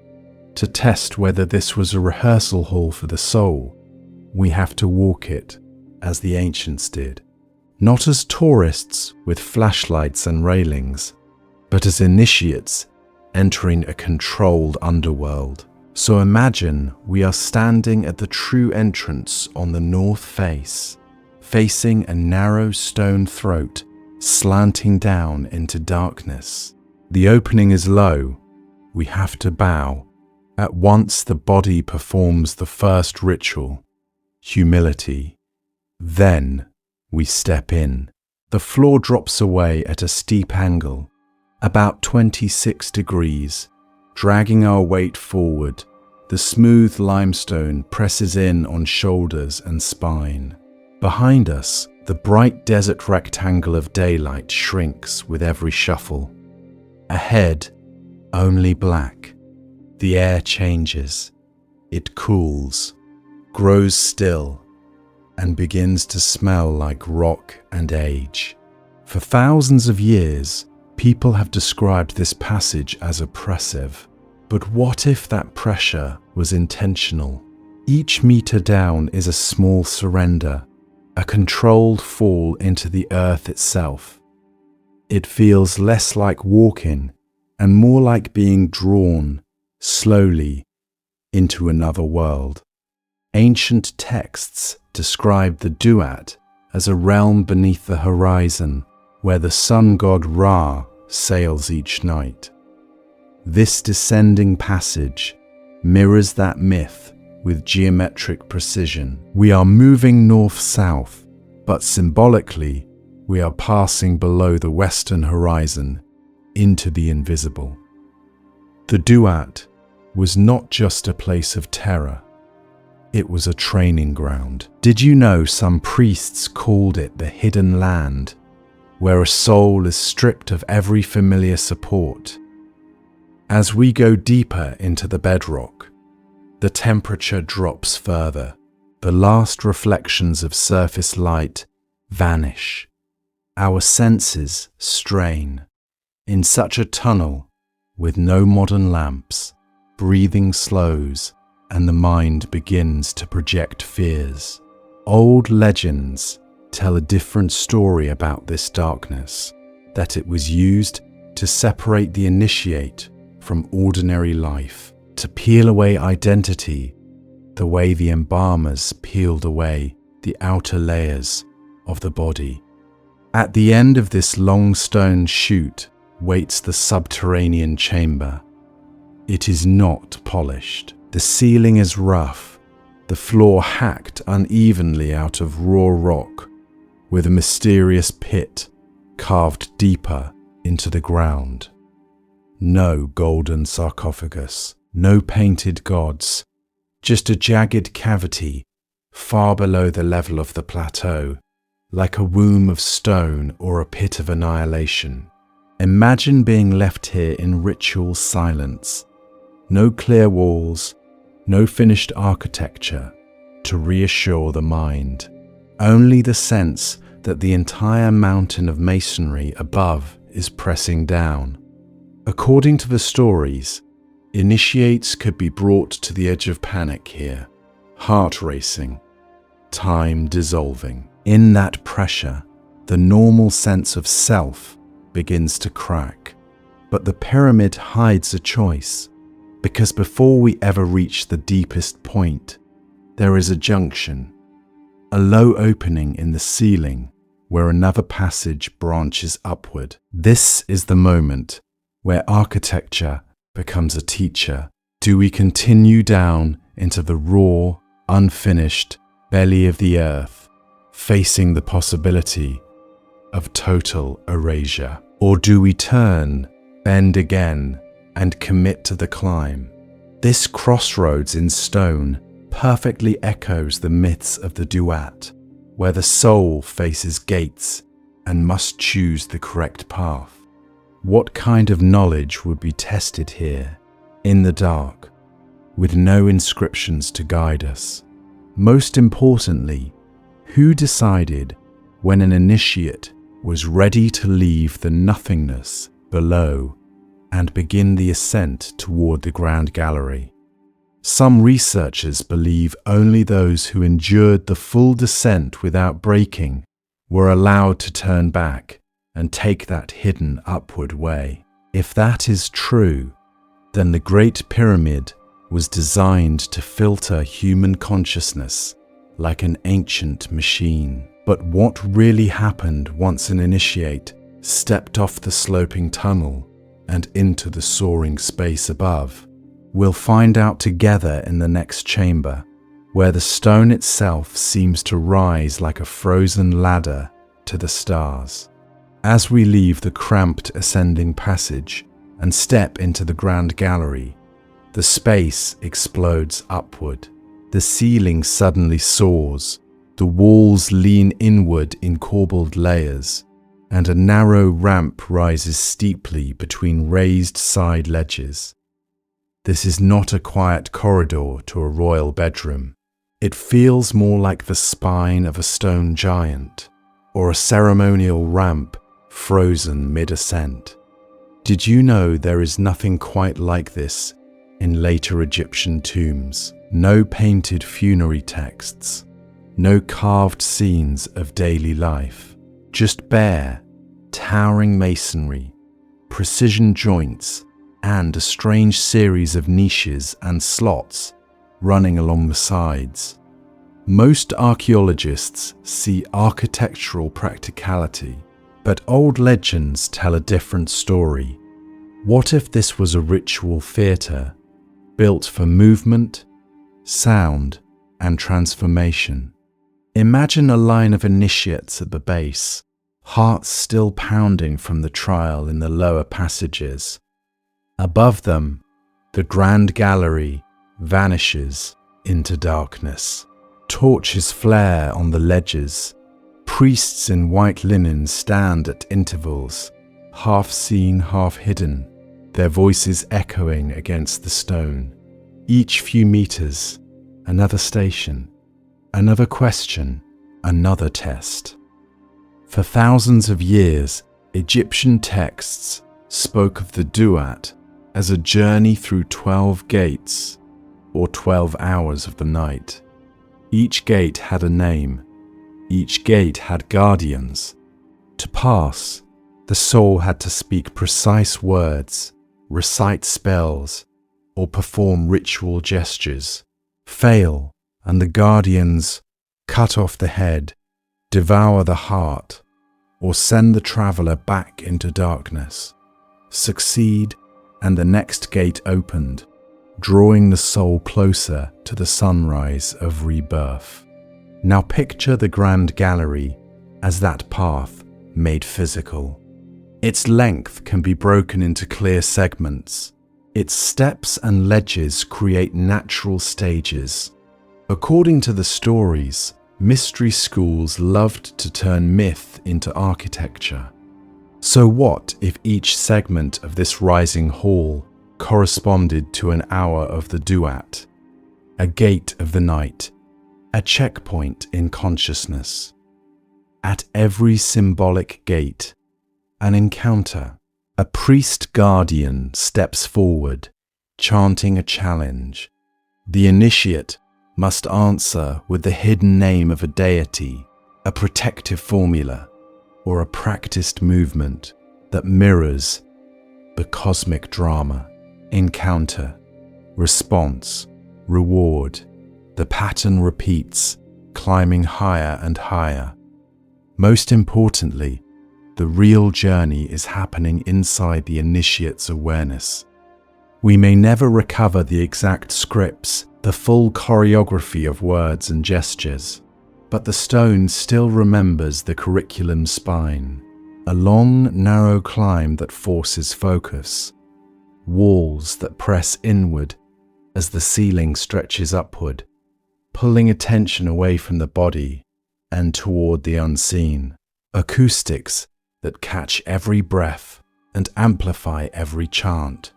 To test whether this was a rehearsal hall for the soul, we have to walk it as the ancients did. Not as tourists with flashlights and railings, but as initiates entering a controlled underworld. So imagine we are standing at the true entrance on the north face, facing a narrow stone throat slanting down into darkness. The opening is low. We have to bow. At once the body performs the first ritual, humility. Then we step in. The floor drops away at a steep angle, about 26 degrees. Dragging our weight forward, the smooth limestone presses in on shoulders and spine. Behind us, the bright desert rectangle of daylight shrinks with every shuffle. Ahead, only black. The air changes. It cools, grows still, and begins to smell like rock and age. For thousands of years, people have described this passage as oppressive. But what if that pressure was intentional? Each meter down is a small surrender, a controlled fall into the earth itself. It feels less like walking and more like being drawn, slowly, into another world. Ancient texts describe the Duat as a realm beneath the horizon where the sun god Ra sails each night. This descending passage mirrors that myth with geometric precision. We are moving north-south, but symbolically, we are passing below the western horizon into the invisible. The Duat was not just a place of terror. It was a training ground. Did you know some priests called it the hidden land, where a soul is stripped of every familiar support? As we go deeper into the bedrock, the temperature drops further. The last reflections of surface light vanish. Our senses strain. In such a tunnel, with no modern lamps, breathing slows and the mind begins to project fears. Old legends tell a different story about this darkness, that it was used to separate the initiate from ordinary life, to peel away identity the way the embalmers peeled away the outer layers of the body. At the end of this long stone chute waits the subterranean chamber. It is not polished. The ceiling is rough, the floor hacked unevenly out of raw rock, with a mysterious pit carved deeper into the ground. No golden sarcophagus, no painted gods, just a jagged cavity far below the level of the plateau, like a womb of stone or a pit of annihilation. Imagine being left here in ritual silence. No clear walls, no finished architecture to reassure the mind. Only the sense that the entire mountain of masonry above is pressing down. According to the stories, initiates could be brought to the edge of panic here, heart racing, time dissolving. In that pressure, the normal sense of self begins to crack. But the pyramid hides a choice, because before we ever reach the deepest point, there is a junction, a low opening in the ceiling where another passage branches upward. This is the moment where architecture becomes a teacher. Do we continue down into the raw, unfinished belly of the earth, facing the possibility of total erasure? Or do we turn, bend again, and commit to the climb? This crossroads in stone perfectly echoes the myths of the Duat, where the soul faces gates and must choose the correct path. What kind of knowledge would be tested here, in the dark, with no inscriptions to guide us? Most importantly, who decided when an initiate was ready to leave the nothingness below and begin the ascent toward the Grand Gallery? Some researchers believe only those who endured the full descent without breaking were allowed to turn back and take that hidden upward way. If that is true, then the Great Pyramid was designed to filter human consciousness like an ancient machine. But what really happened once an initiate stepped off the sloping tunnel and into the soaring space above? We'll find out together in the next chamber, where the stone itself seems to rise like a frozen ladder to the stars. As we leave the cramped ascending passage and step into the Grand Gallery, the space explodes upward. The ceiling suddenly soars, the walls lean inward in corbelled layers, and a narrow ramp rises steeply between raised side ledges. This is not a quiet corridor to a royal bedroom. It feels more like the spine of a stone giant, or a ceremonial ramp frozen mid-ascent. Did you know there is nothing quite like this in later Egyptian tombs? No painted funerary texts, no carved scenes of daily life, just bare, towering masonry, precision joints, and a strange series of niches and slots running along the sides. Most archaeologists see architectural practicality, but old legends tell a different story. What if this was a ritual theatre built for movement, sound, and transformation? Imagine a line of initiates at the base, hearts still pounding from the trial in the lower passages. Above them, the grand gallery vanishes into darkness. Torches flare on the ledges. Priests in white linen stand at intervals, half seen, half hidden, their voices echoing against the stone. Each few meters, another station, another question, another test. For thousands of years, Egyptian texts spoke of the duat as a journey through 12 gates, or 12 hours of the night. Each gate had a name. Each gate had guardians. To pass, the soul had to speak precise words, recite spells, or perform ritual gestures. Fail, and the guardians cut off the head, devour the heart, or send the traveller back into darkness. Succeed, and the next gate opened, drawing the soul closer to the sunrise of rebirth. Now picture the grand gallery as that path made physical. Its length can be broken into clear segments. Its steps and ledges create natural stages. According to the stories, mystery schools loved to turn myth into architecture. So what if each segment of this rising hall corresponded to an hour of the duat, a gate of the night, a checkpoint in consciousness? At every symbolic gate, an encounter. A priest guardian steps forward, chanting a challenge. The initiate must answer with the hidden name of a deity, a protective formula, or a practiced movement that mirrors the cosmic drama. Encounter, response, reward. The pattern repeats, climbing higher and higher. Most importantly, the real journey is happening inside the initiate's awareness. We may never recover the exact scripts, the full choreography of words and gestures, but the stone still remembers the curriculum spine, a long, narrow climb that forces focus, walls that press inward as the ceiling stretches upward, pulling attention away from the body and toward the unseen, acoustics that catch every breath and amplify every chant,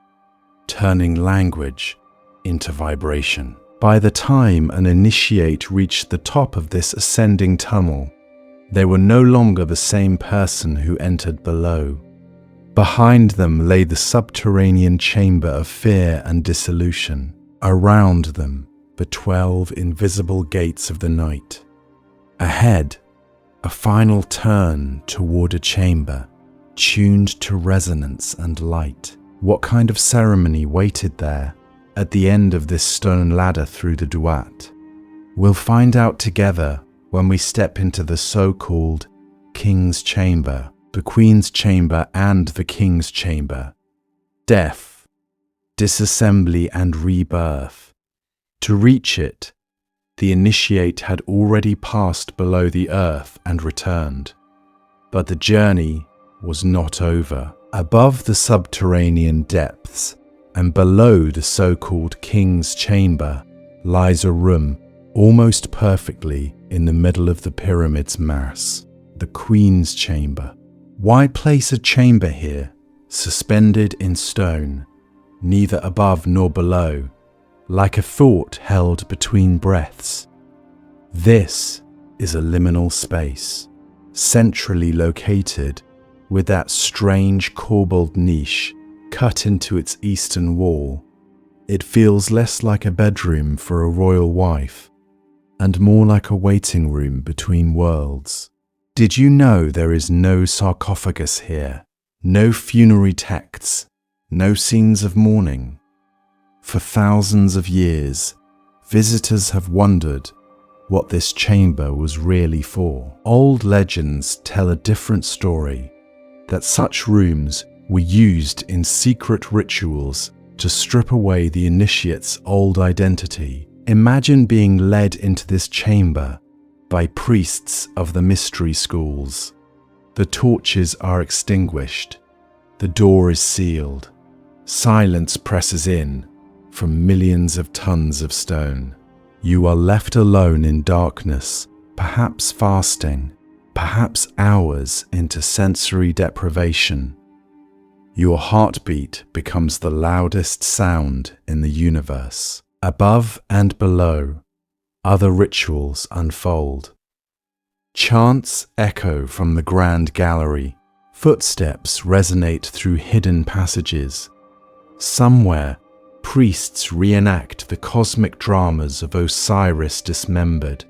turning language into vibration. By the time an initiate reached the top of this ascending tunnel, they were no longer the same person who entered below. Behind them lay the subterranean chamber of fear and dissolution. Around them, the 12 invisible gates of the night. Ahead, a final turn toward a chamber, tuned to resonance and light. What kind of ceremony waited there at the end of this stone ladder through the duat? We'll find out together when we step into the so-called King's Chamber, the Queen's Chamber and the King's Chamber. Death, disassembly and rebirth. To reach it, the initiate had already passed below the earth and returned. But the journey was not over. Above the subterranean depths and below the so-called King's Chamber lies a room almost perfectly in the middle of the pyramid's mass, the Queen's Chamber. Why place a chamber here, suspended in stone, neither above nor below, like a thought held between breaths. This is a liminal space, centrally located, with that strange corbelled niche cut into its eastern wall. It feels less like a bedroom for a royal wife, and more like a waiting room between worlds. Did you know there is no sarcophagus here, no funerary texts, no scenes of mourning? For thousands of years, visitors have wondered what this chamber was really for. Old legends tell a different story, that such rooms were used in secret rituals to strip away the initiate's old identity. Imagine being led into this chamber by priests of the mystery schools. The torches are extinguished, the door is sealed, silence presses in from millions of tons of stone. You are left alone in darkness, perhaps fasting, perhaps hours into sensory deprivation. Your heartbeat becomes the loudest sound in the universe. Above and below, other rituals unfold. Chants echo from the grand gallery. Footsteps resonate through hidden passages. Somewhere, priests reenact the cosmic dramas of Osiris dismembered,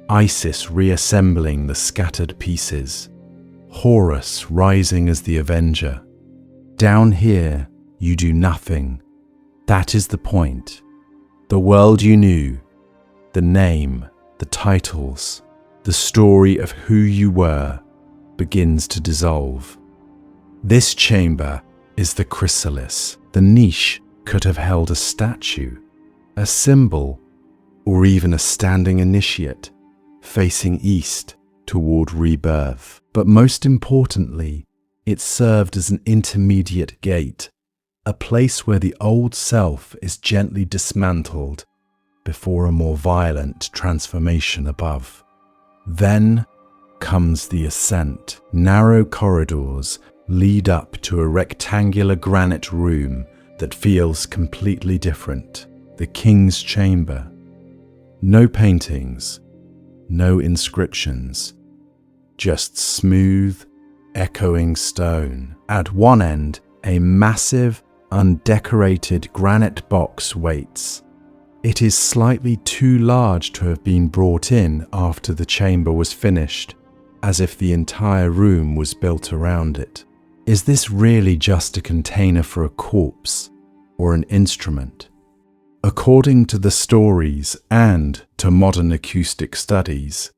Isis reassembling the scattered pieces, Horus rising as the avenger. Down here, you do nothing. That is the point. The world you knew, the name, the titles, the story of who you were, begins to dissolve. This chamber is the chrysalis. The niche could have held a statue, a symbol, or even a standing initiate facing east toward rebirth. But most importantly, it served as an intermediate gate, a place where the old self is gently dismantled before a more violent transformation above. Then comes the ascent. Narrow corridors lead up to a rectangular granite room that feels completely different, the king's chamber. No paintings, no inscriptions, just smooth, echoing stone. At one end, a massive, undecorated granite box waits. It is slightly too large to have been brought in after the chamber was finished, as if the entire room was built around it. Is this really just a container for a corpse or an instrument? According to the stories and to modern acoustic studies,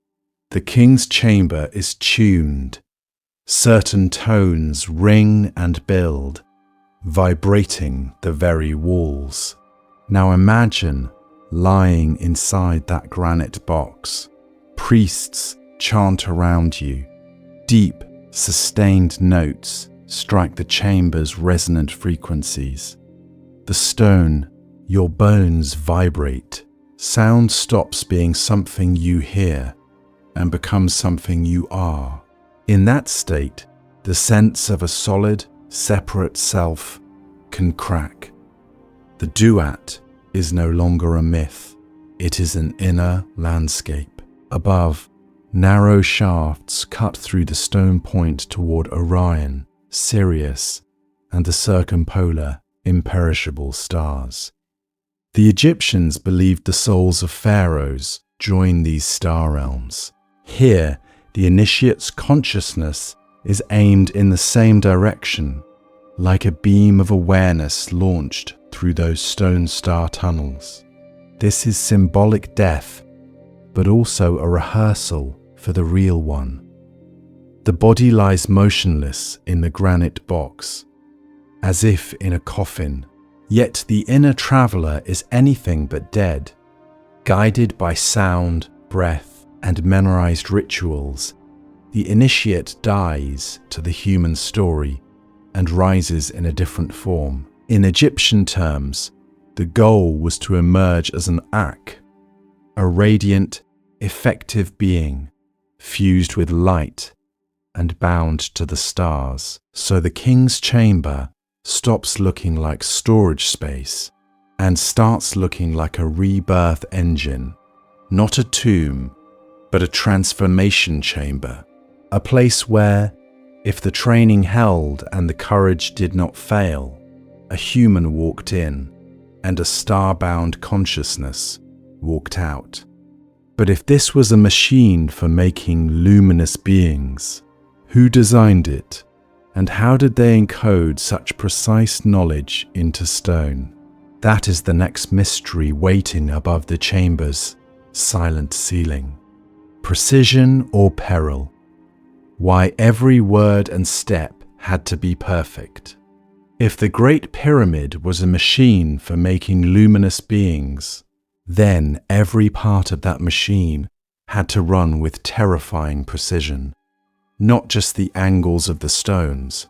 the king's chamber is tuned. Certain tones ring and build, vibrating the very walls. Now imagine lying inside that granite box. Priests chant around you. Deep, sustained notes strike the chamber's resonant frequencies. The stone, your bones vibrate. Sound stops being something you hear and becomes something you are. In that state, the sense of a solid, separate self can crack. The duat is no longer a myth. It is an inner landscape. Above, narrow shafts cut through the stone point toward Orion, Sirius, and the circumpolar, imperishable stars. The Egyptians believed the souls of pharaohs join these star realms. Here, the initiate's consciousness is aimed in the same direction, like a beam of awareness launched through those stone star tunnels. This is symbolic death, but also a rehearsal for the real one. The body lies motionless in the granite box, as if in a coffin, yet the inner traveler is anything but dead. Guided by sound, breath, and memorized rituals, the initiate dies to the human story and rises in a different form. In Egyptian terms, the goal was to emerge as an Ak, a radiant, effective being, fused with light and bound to the stars. So the king's chamber stops looking like storage space and starts looking like a rebirth engine, not a tomb, but a transformation chamber, a place where, if the training held and the courage did not fail, a human walked in and a star-bound consciousness walked out. But if this was a machine for making luminous beings, who designed it, and how did they encode such precise knowledge into stone? That is the next mystery waiting above the chamber's silent ceiling. Precision or peril? Why every word and step had to be perfect? If the Great Pyramid was a machine for making luminous beings, then every part of that machine had to run with terrifying precision, not just the angles of the stones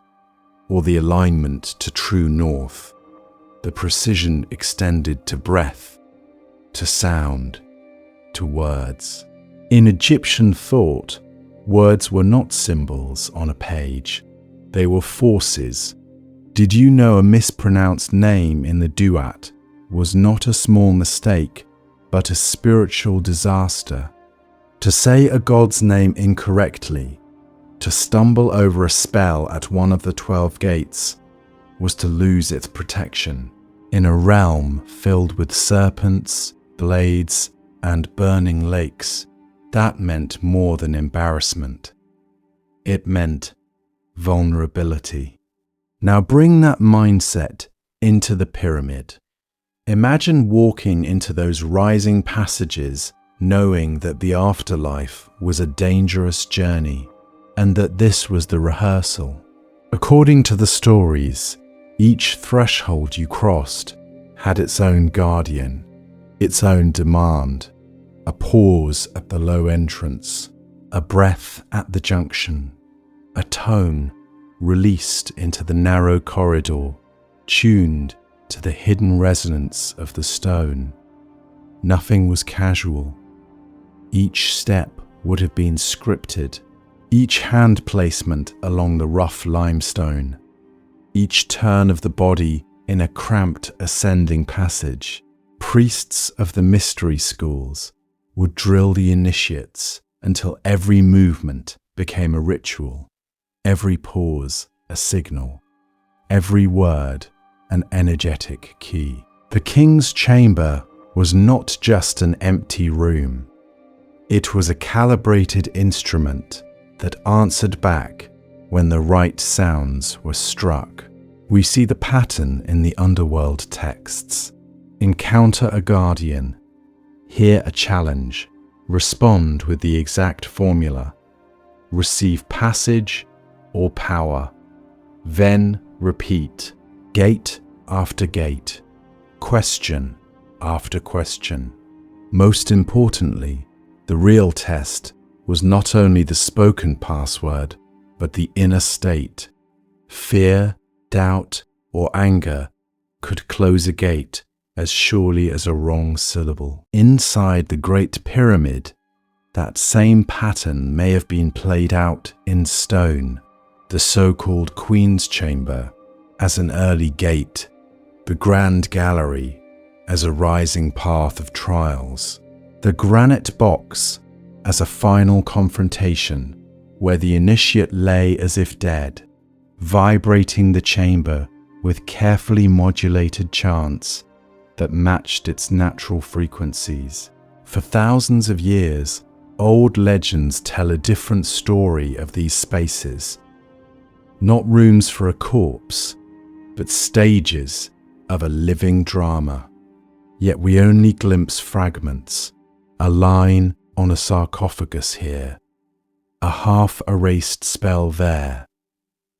or the alignment to true north. The precision extended to breath, to sound, to words. In Egyptian thought, words were not symbols on a page. They were forces. Did you know a mispronounced name in the duat was not a small mistake, but a spiritual disaster? To say a god's name incorrectly, to stumble over a spell at one of the 12 gates, was to lose its protection. In a realm filled with serpents, blades, and burning lakes, that meant more than embarrassment. It meant vulnerability. Now bring that mindset into the pyramid. Imagine walking into those rising passages knowing that the afterlife was a dangerous journey and that this was the rehearsal. According to the stories, each threshold you crossed had its own guardian, its own demand, a pause at the low entrance, a breath at the junction, a tone released into the narrow corridor, tuned to the hidden resonance of the stone. Nothing was casual. Each step would have been scripted, each hand placement along the rough limestone, each turn of the body in a cramped ascending passage. Priests of the mystery schools would drill the initiates until every movement became a ritual, every pause a signal, every word an energetic key. The king's chamber was not just an empty room. It was a calibrated instrument that answered back when the right sounds were struck. We see the pattern in the underworld texts. Encounter a guardian, hear a challenge, respond with the exact formula, receive passage or power, then repeat, gate after gate, question after question. Most importantly, the real test was not only the spoken password, but the inner state. Fear, doubt, or anger could close a gate as surely as a wrong syllable. Inside the Great Pyramid, that same pattern may have been played out in stone, the so-called Queen's Chamber as an early gate, the Grand Gallery as a rising path of trials, the granite box as a final confrontation where the initiate lay as if dead, vibrating the chamber with carefully modulated chants that matched its natural frequencies. For thousands of years, old legends tell a different story of these spaces. Not rooms for a corpse, but stages of a living drama. Yet we only glimpse fragments, a line on a sarcophagus here, a half-erased spell there,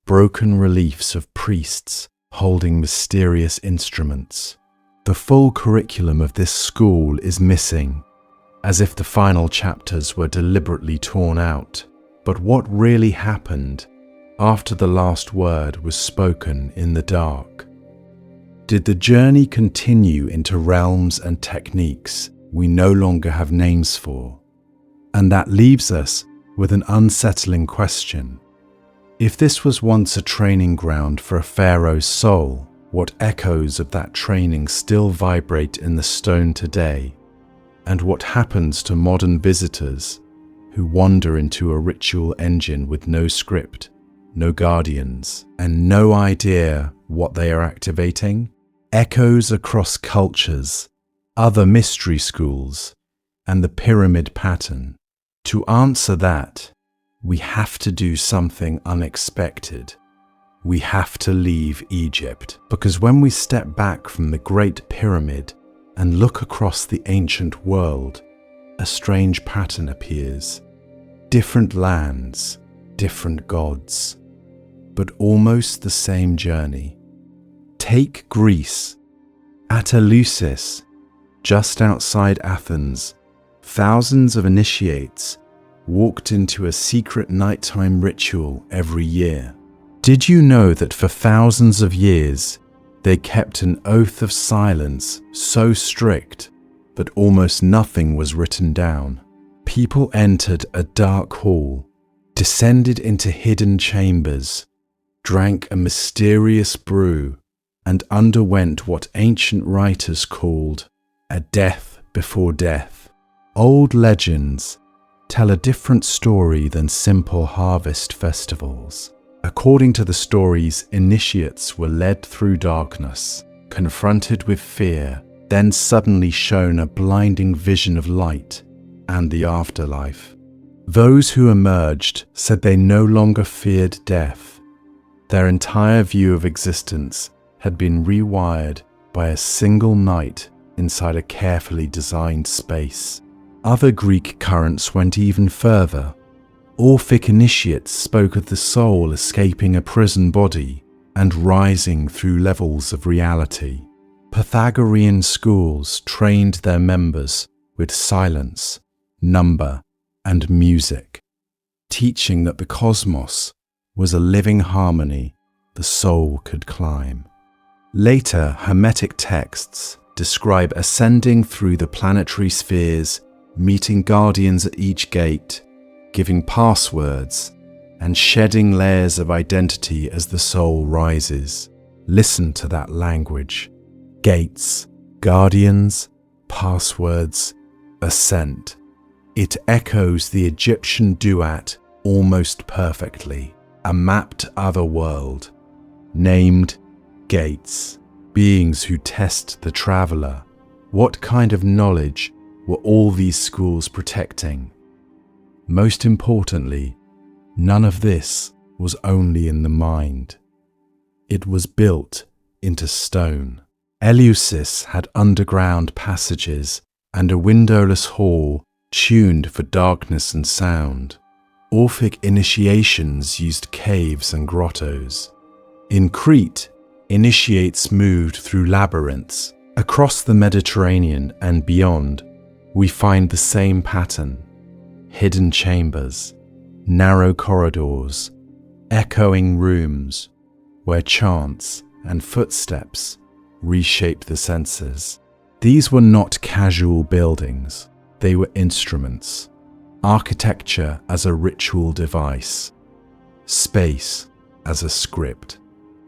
broken reliefs of priests holding mysterious instruments. The full curriculum of this school is missing, as if the final chapters were deliberately torn out. But what really happened after the last word was spoken in the dark? Did the journey continue into realms and techniques we no longer have names for? And that leaves us with an unsettling question. If this was once a training ground for a pharaoh's soul, what echoes of that training still vibrate in the stone today? And what happens to modern visitors who wander into a ritual engine with no script, no guardians, and no idea what they are activating? Echoes across cultures, other mystery schools, and the pyramid pattern. To answer that, we have to do something unexpected. We have to leave Egypt, because when we step back from the Great Pyramid and look across the ancient world, a strange pattern appears. Different lands, different gods, but almost the same journey. Take Greece. At Eleusis, just outside Athens, thousands of initiates walked into a secret nighttime ritual every year. Did you know that for thousands of years they kept an oath of silence so strict that almost nothing was written down? People entered a dark hall, descended into hidden chambers, drank a mysterious brew, and underwent what ancient writers called a death before death. Old legends tell a different story than simple harvest festivals. According to the stories, initiates were led through darkness, confronted with fear, then suddenly shown a blinding vision of light and the afterlife. Those who emerged said they no longer feared death. Their entire view of existence had been rewired by a single night inside a carefully designed space. Other Greek currents went even further. Orphic initiates spoke of the soul escaping a prison body and rising through levels of reality. Pythagorean schools trained their members with silence, number, and music, teaching that the cosmos was a living harmony the soul could climb. Later, Hermetic texts describe ascending through the planetary spheres, meeting guardians at each gate, giving passwords, and shedding layers of identity as the soul rises. Listen to that language. Gates, guardians, passwords, ascent. It echoes the Egyptian duat almost perfectly, a mapped other world, named gates, beings who test the traveler. What kind of knowledge were all these schools protecting? Most importantly, none of this was only in the mind. It was built into stone. Eleusis had underground passages and a windowless hall tuned for darkness and sound. Orphic initiations used caves and grottos. In Crete, initiates moved through labyrinths. Across the Mediterranean and beyond, we find the same pattern. Hidden chambers, narrow corridors, echoing rooms where chants and footsteps reshape the senses. These were not casual buildings, they were instruments. Architecture as a ritual device, space as a script.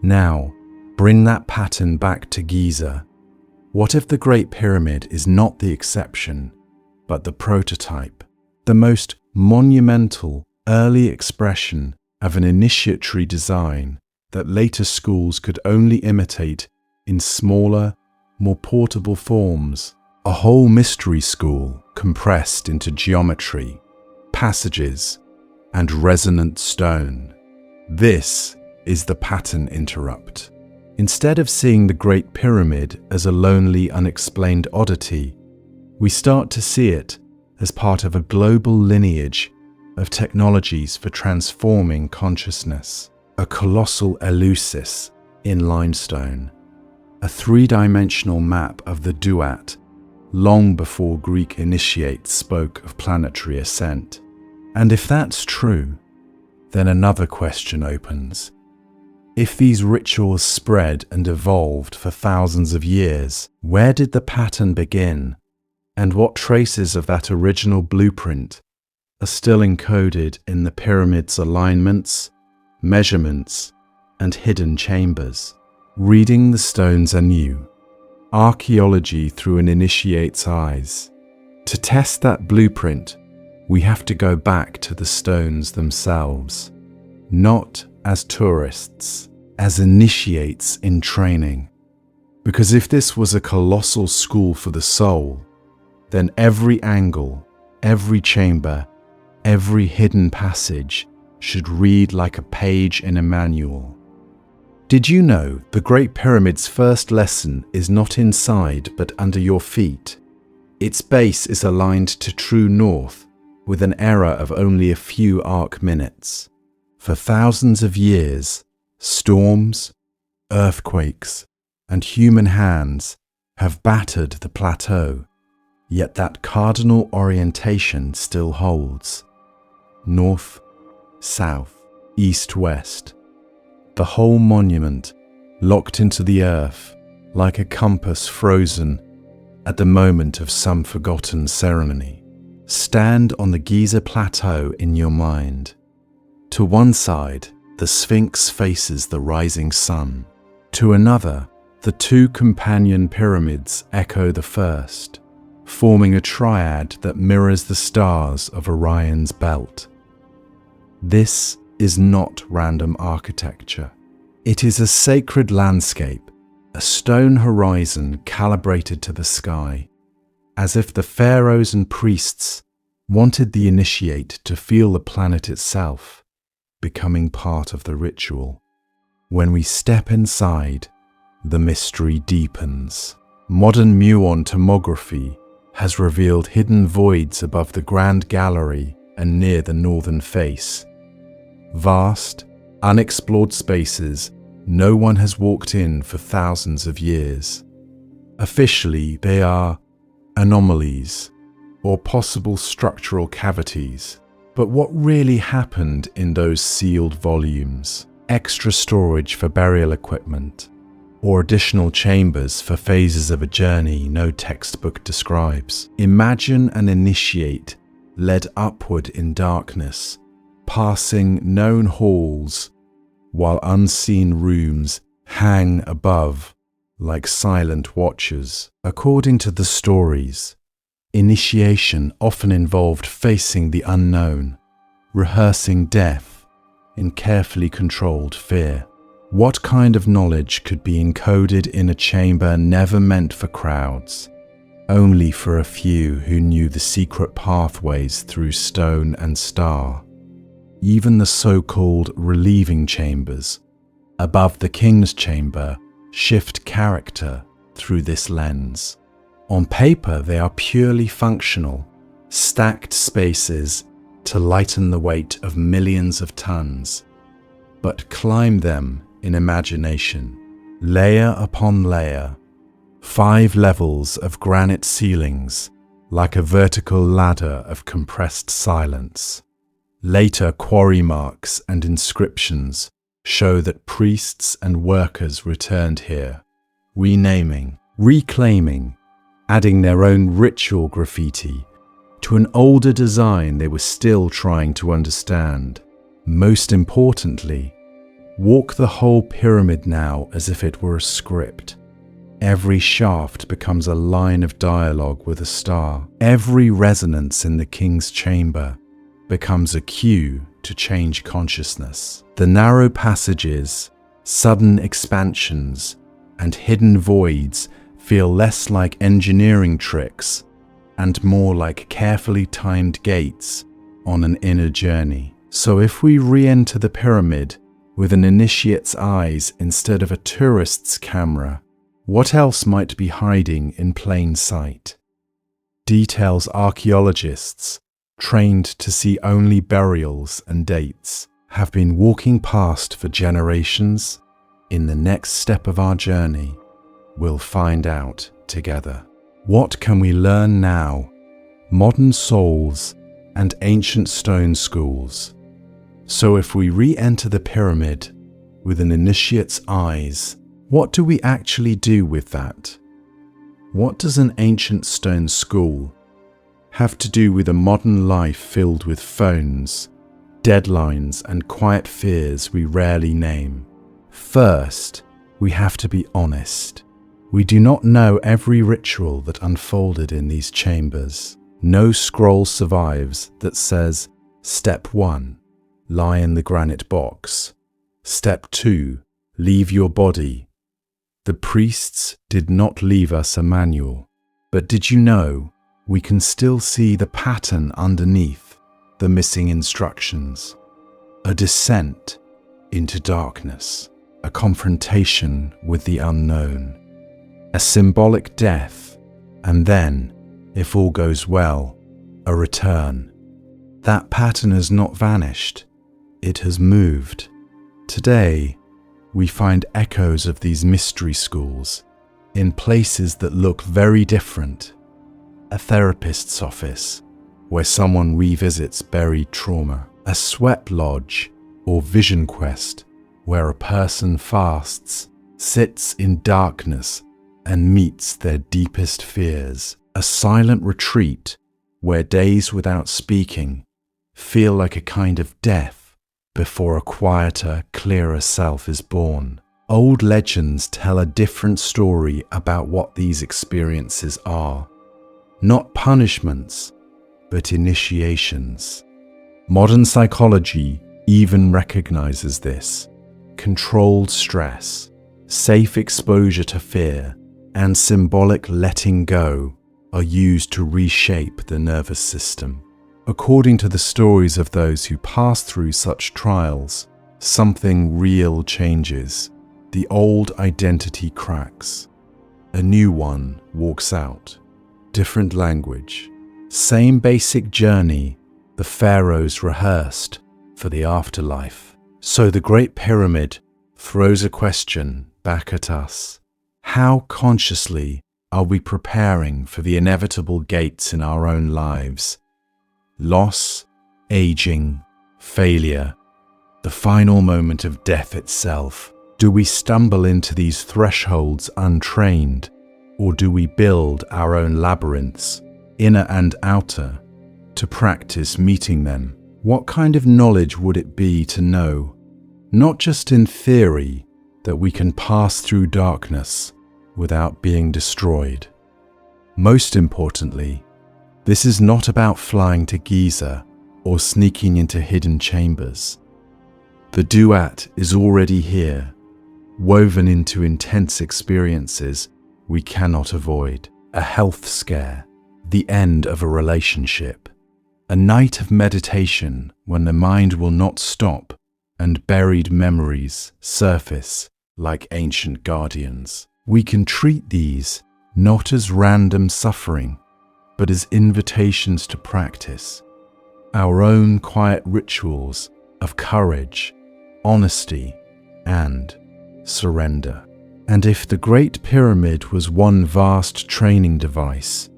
Now, bring that pattern back to Giza. What if the Great Pyramid is not the exception, but the prototype, the most monumental early expression of an initiatory design that later schools could only imitate in smaller, more portable forms? A whole mystery school compressed into geometry, passages, and resonant stone. This is the pattern interrupt. Instead of seeing the Great Pyramid as a lonely, unexplained oddity, we start to see it as part of a global lineage of technologies for transforming consciousness. A colossal Eleusis in limestone, a three-dimensional map of the duat, long before Greek initiates spoke of planetary ascent. And if that's true, then another question opens. If these rituals spread and evolved for thousands of years, where did the pattern begin? And what traces of that original blueprint are still encoded in the pyramid's alignments, measurements, and hidden chambers. Reading the stones anew. Archaeology through an initiate's eyes. To test that blueprint, we have to go back to the stones themselves, not as tourists, as initiates in training. Because if this was a colossal school for the soul, then every angle, every chamber, every hidden passage should read like a page in a manual. Did you know the Great Pyramid's first lesson is not inside but under your feet? Its base is aligned to true north with an error of only a few arc minutes. For thousands of years, storms, earthquakes, and human hands have battered the plateau, yet that cardinal orientation still holds. North, south, east, west. The whole monument locked into the earth like a compass frozen at the moment of some forgotten ceremony. Stand on the Giza plateau in your mind. To one side, the Sphinx faces the rising sun. To another, the two companion pyramids echo the first, forming a triad that mirrors the stars of Orion's belt. This is not random architecture. It is a sacred landscape, a stone horizon calibrated to the sky, as if the pharaohs and priests wanted the initiate to feel the planet itself, becoming part of the ritual. When we step inside, the mystery deepens. Modern muon tomography has revealed hidden voids above the Grand Gallery and near the northern face. Vast, unexplored spaces no one has walked in for thousands of years. Officially, they are anomalies or possible structural cavities. But what really happened in those sealed volumes? Extra storage for burial equipment, or additional chambers for phases of a journey no textbook describes. Imagine an initiate led upward in darkness, passing known halls, while unseen rooms hang above like silent watchers. According to the stories, initiation often involved facing the unknown, rehearsing death in carefully controlled fear. What kind of knowledge could be encoded in a chamber never meant for crowds, only for a few who knew the secret pathways through stone and star? Even the so-called relieving chambers above the king's chamber shift character through this lens. On paper, they are purely functional, stacked spaces to lighten the weight of millions of tons. But climb them in imagination, layer upon layer, 5 levels of granite ceilings like a vertical ladder of compressed silence. Later quarry marks and inscriptions show that priests and workers returned here, renaming, reclaiming, adding their own ritual graffiti to an older design they were still trying to understand. Most importantly, walk the whole pyramid now as if it were a script. Every shaft becomes a line of dialogue with a star. Every resonance in the king's chamber becomes a cue to change consciousness. The narrow passages, sudden expansions, and hidden voids feel less like engineering tricks and more like carefully timed gates on an inner journey. So if we re-enter the pyramid with an initiate's eyes instead of a tourist's camera, what else might be hiding in plain sight? Details archaeologists, trained to see only burials and dates, have been walking past for generations. In the next step of our journey, we'll find out together. What can we learn now? Modern souls and ancient stone schools. So if we re-enter the pyramid with an initiate's eyes, what do we actually do with that? What does an ancient stone school have to do with a modern life filled with phones, deadlines, and quiet fears we rarely name. First, we have to be honest. We do not know every ritual that unfolded in these chambers. No scroll survives that says, Step 1, lie in the granite box. Step 2, leave your body. The priests did not leave us a manual. But did you know we can still see the pattern underneath the missing instructions? A descent into darkness, a confrontation with the unknown, a symbolic death, and then, if all goes well, a return. That pattern has not vanished, it has moved. Today, we find echoes of these mystery schools in places that look very different. A therapist's office, where someone revisits buried trauma. A sweat lodge or vision quest, where a person fasts, sits in darkness, and meets their deepest fears. A silent retreat, where days without speaking feel like a kind of death before a quieter, clearer self is born. Old legends tell a different story about what these experiences are. Not punishments, but initiations. Modern psychology even recognizes this. Controlled stress, safe exposure to fear, and symbolic letting go are used to reshape the nervous system. According to the stories of those who pass through such trials, something real changes. The old identity cracks. A new one walks out. Different language. Same basic journey the pharaohs rehearsed for the afterlife. So the Great Pyramid throws a question back at us. How consciously are we preparing for the inevitable gates in our own lives? Loss, aging, failure, the final moment of death itself. Do we stumble into these thresholds untrained, or do we build our own labyrinths, inner and outer, to practice meeting them? What kind of knowledge would it be to know, not just in theory, that we can pass through darkness without being destroyed? Most importantly, this is not about flying to Giza or sneaking into hidden chambers. The duat is already here, woven into intense experiences we cannot avoid. A health scare, the end of a relationship, a night of meditation when the mind will not stop and buried memories surface like ancient guardians. We can treat these not as random suffering, but as invitations to practice, our own quiet rituals of courage, honesty, and surrender. And if the Great Pyramid was one vast training device,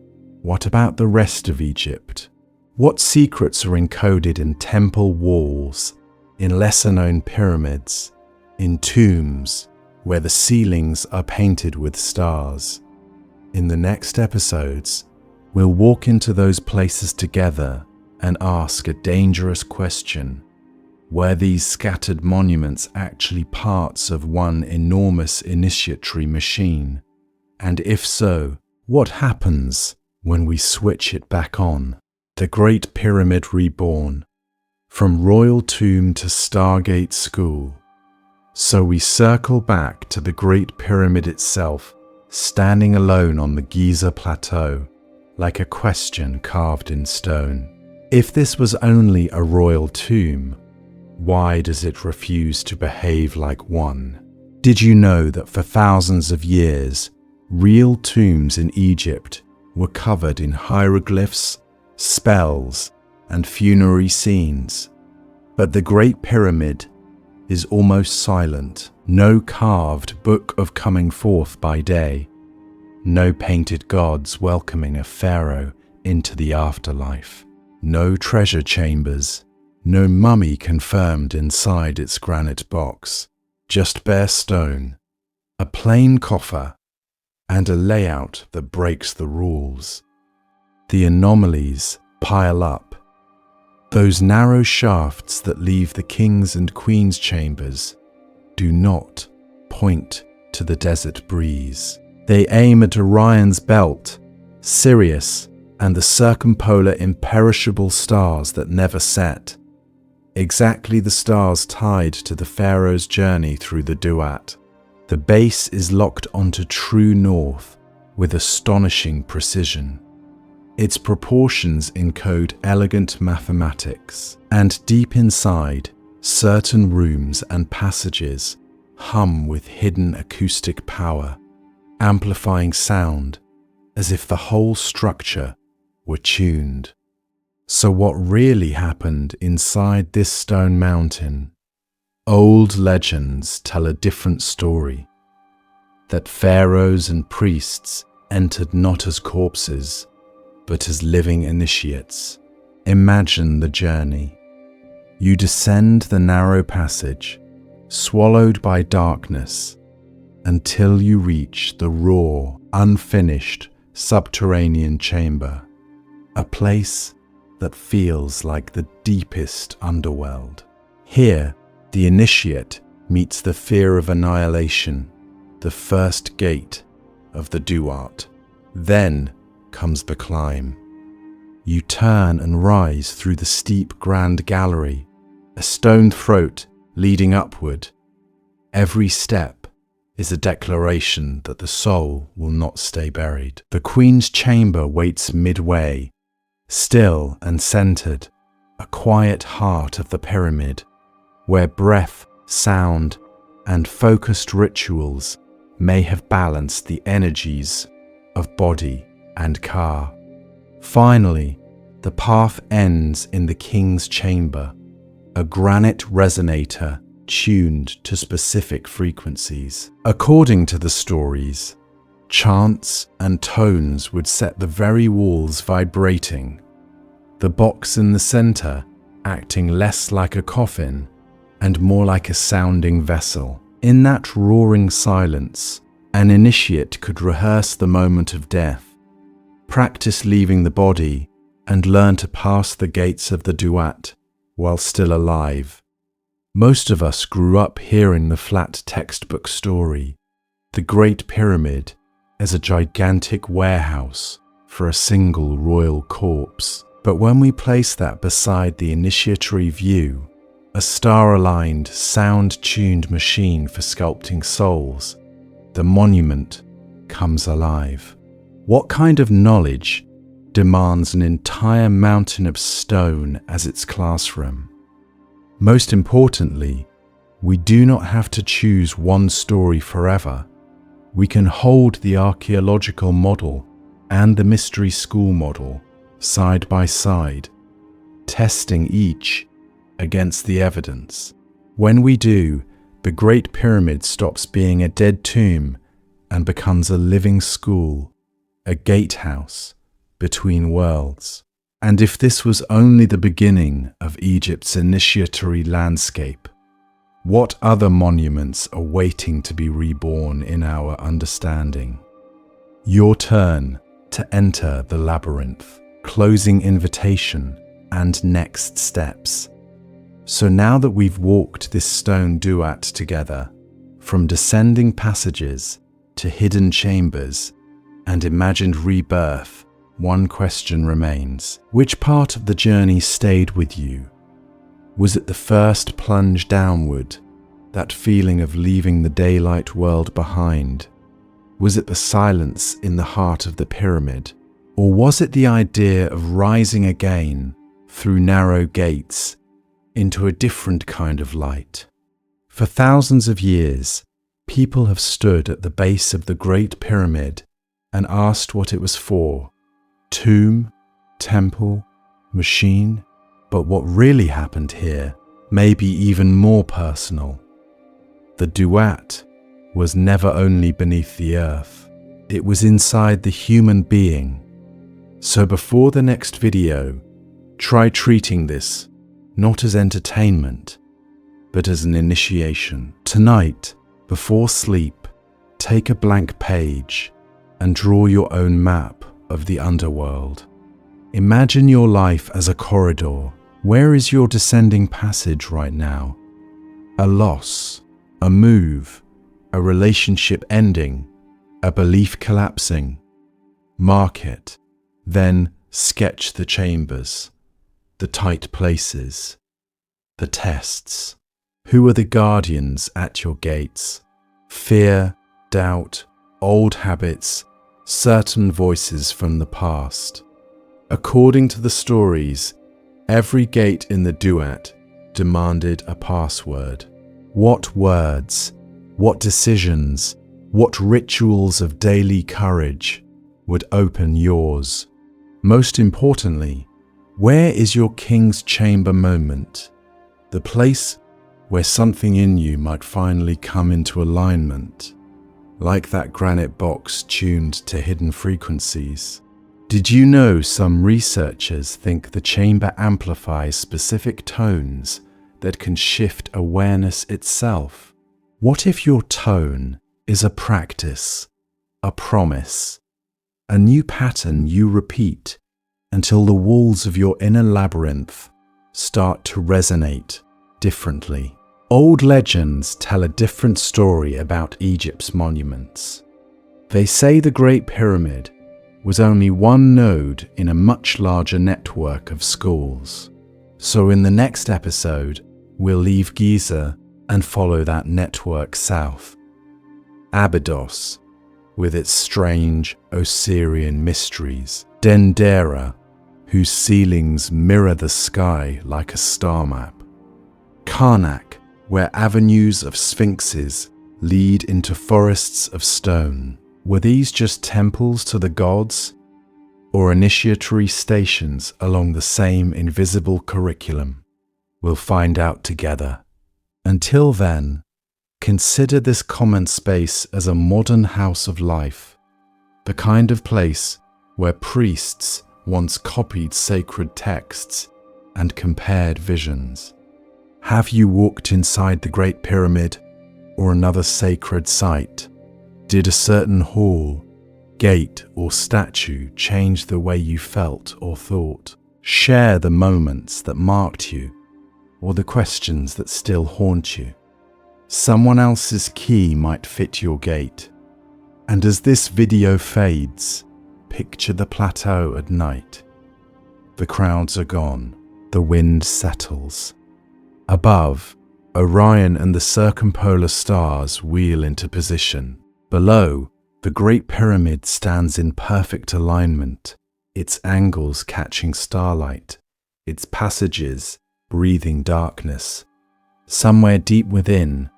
what about the rest of Egypt? What secrets are encoded in temple walls, in lesser-known pyramids, in tombs where the ceilings are painted with stars? In the next episodes, we'll walk into those places together and ask a dangerous question. Were these scattered monuments actually parts of one enormous initiatory machine? And if so, what happens when we switch it back on? The Great Pyramid Reborn, from royal tomb to Stargate school. So we circle back to the Great Pyramid itself, standing alone on the Giza plateau, like a question carved in stone. If this was only a royal tomb, why does it refuse to behave like one? Did you know that for thousands of years, real tombs in Egypt were covered in hieroglyphs, spells, and funerary scenes? But the Great Pyramid is almost silent. No carved book of coming forth by day. No painted gods welcoming a pharaoh into the afterlife. No treasure chambers. No mummy confirmed inside its granite box. Just bare stone, a plain coffer, and a layout that breaks the rules. The anomalies pile up. Those narrow shafts that leave the king's and queen's chambers do not point to the desert breeze. They aim at Orion's belt, Sirius, and the circumpolar imperishable stars that never set. Exactly the stars tied to the pharaoh's journey through the Duat. The base is locked onto true north with astonishing precision. Its proportions encode elegant mathematics, and deep inside, certain rooms and passages hum with hidden acoustic power, amplifying sound as if the whole structure were tuned. So what really happened inside this stone mountain? Old legends tell a different story. That pharaohs and priests entered not as corpses, but as living initiates. Imagine the journey. You descend the narrow passage, swallowed by darkness, until you reach the raw, unfinished subterranean chamber, a place that feels like the deepest underworld. Here, the initiate meets the fear of annihilation, the first gate of the Duat. Then comes the climb. You turn and rise through the steep grand gallery, a stone throat leading upward. Every step is a declaration that the soul will not stay buried. The queen's chamber waits midway, still and centered, a quiet heart of the pyramid, where breath, sound, and focused rituals may have balanced the energies of body and Ka. Finally, the path ends in the king's chamber, a granite resonator tuned to specific frequencies. According to the stories, chants and tones would set the very walls vibrating, the box in the center acting less like a coffin and more like a sounding vessel. In that roaring silence, an initiate could rehearse the moment of death, practice leaving the body, and learn to pass the gates of the Duat while still alive. Most of us grew up hearing the flat textbook story, the Great Pyramid as a gigantic warehouse for a single royal corpse. But when we place that beside the initiatory view, a star-aligned, sound-tuned machine for sculpting souls, the monument comes alive. What kind of knowledge demands an entire mountain of stone as its classroom? Most importantly, we do not have to choose one story forever. We can hold the archaeological model and the mystery school model side by side, testing each against the evidence. When we do, the Great Pyramid stops being a dead tomb and becomes a living school, a gatehouse between worlds. And if this was only the beginning of Egypt's initiatory landscape, what other monuments are waiting to be reborn in our understanding? Your turn to enter the labyrinth, closing invitation and next steps. So now that we've walked this stone duat together, from descending passages to hidden chambers and imagined rebirth, one question remains. Which part of the journey stayed with you? Was it the first plunge downward, that feeling of leaving the daylight world behind? Was it the silence in the heart of the pyramid? Or was it the idea of rising again through narrow gates into a different kind of light? For thousands of years, people have stood at the base of the Great Pyramid and asked what it was for. Tomb, temple, machine. But what really happened here may be even more personal. The Duat was never only beneath the earth, it was inside the human being. So before the next video, try treating this not as entertainment, but as an initiation. Tonight, before sleep, take a blank page and draw your own map of the underworld. Imagine your life as a corridor, Where is your descending passage right now? A loss, a move, a relationship ending, a belief collapsing. Mark it, then sketch the chambers, the tight places, the tests. Who are the guardians at your gates? Fear, doubt, old habits, certain voices from the past. According to the stories, every gate in the duat demanded a password. What words, what decisions, what rituals of daily courage would open yours? Most importantly, where is your king's chamber moment? The place where something in you might finally come into alignment, like that granite box tuned to hidden frequencies. Did you know some researchers think the chamber amplifies specific tones that can shift awareness itself? What if your tone is a practice, a promise, a new pattern you repeat until the walls of your inner labyrinth start to resonate differently? Old legends tell a different story about Egypt's monuments. They say the Great Pyramid was only one node in a much larger network of schools. So in the next episode, we'll leave Giza and follow that network south. Abydos, with its strange Osirian mysteries. Dendera, whose ceilings mirror the sky like a star map. Karnak, where avenues of sphinxes lead into forests of stone. Were these just temples to the gods, or initiatory stations along the same invisible curriculum? We'll find out together. Until then, consider this common space as a modern house of life, the kind of place where priests once copied sacred texts and compared visions. Have you walked inside the Great Pyramid or another sacred site? Did a certain hall, gate, or statue change the way you felt or thought? Share the moments that marked you or the questions that still haunt you. Someone else's key might fit your gate. And as this video fades, picture the plateau at night. The crowds are gone. The wind settles. Above, Orion and the circumpolar stars wheel into position. Below, the Great Pyramid stands in perfect alignment, its angles catching starlight, its passages breathing darkness. Somewhere deep within,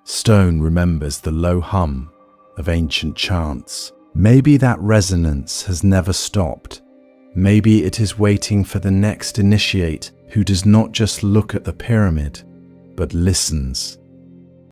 stone remembers the low hum of ancient chants. Maybe that resonance has never stopped. Maybe it is waiting for the next initiate who does not just look at the pyramid, but listens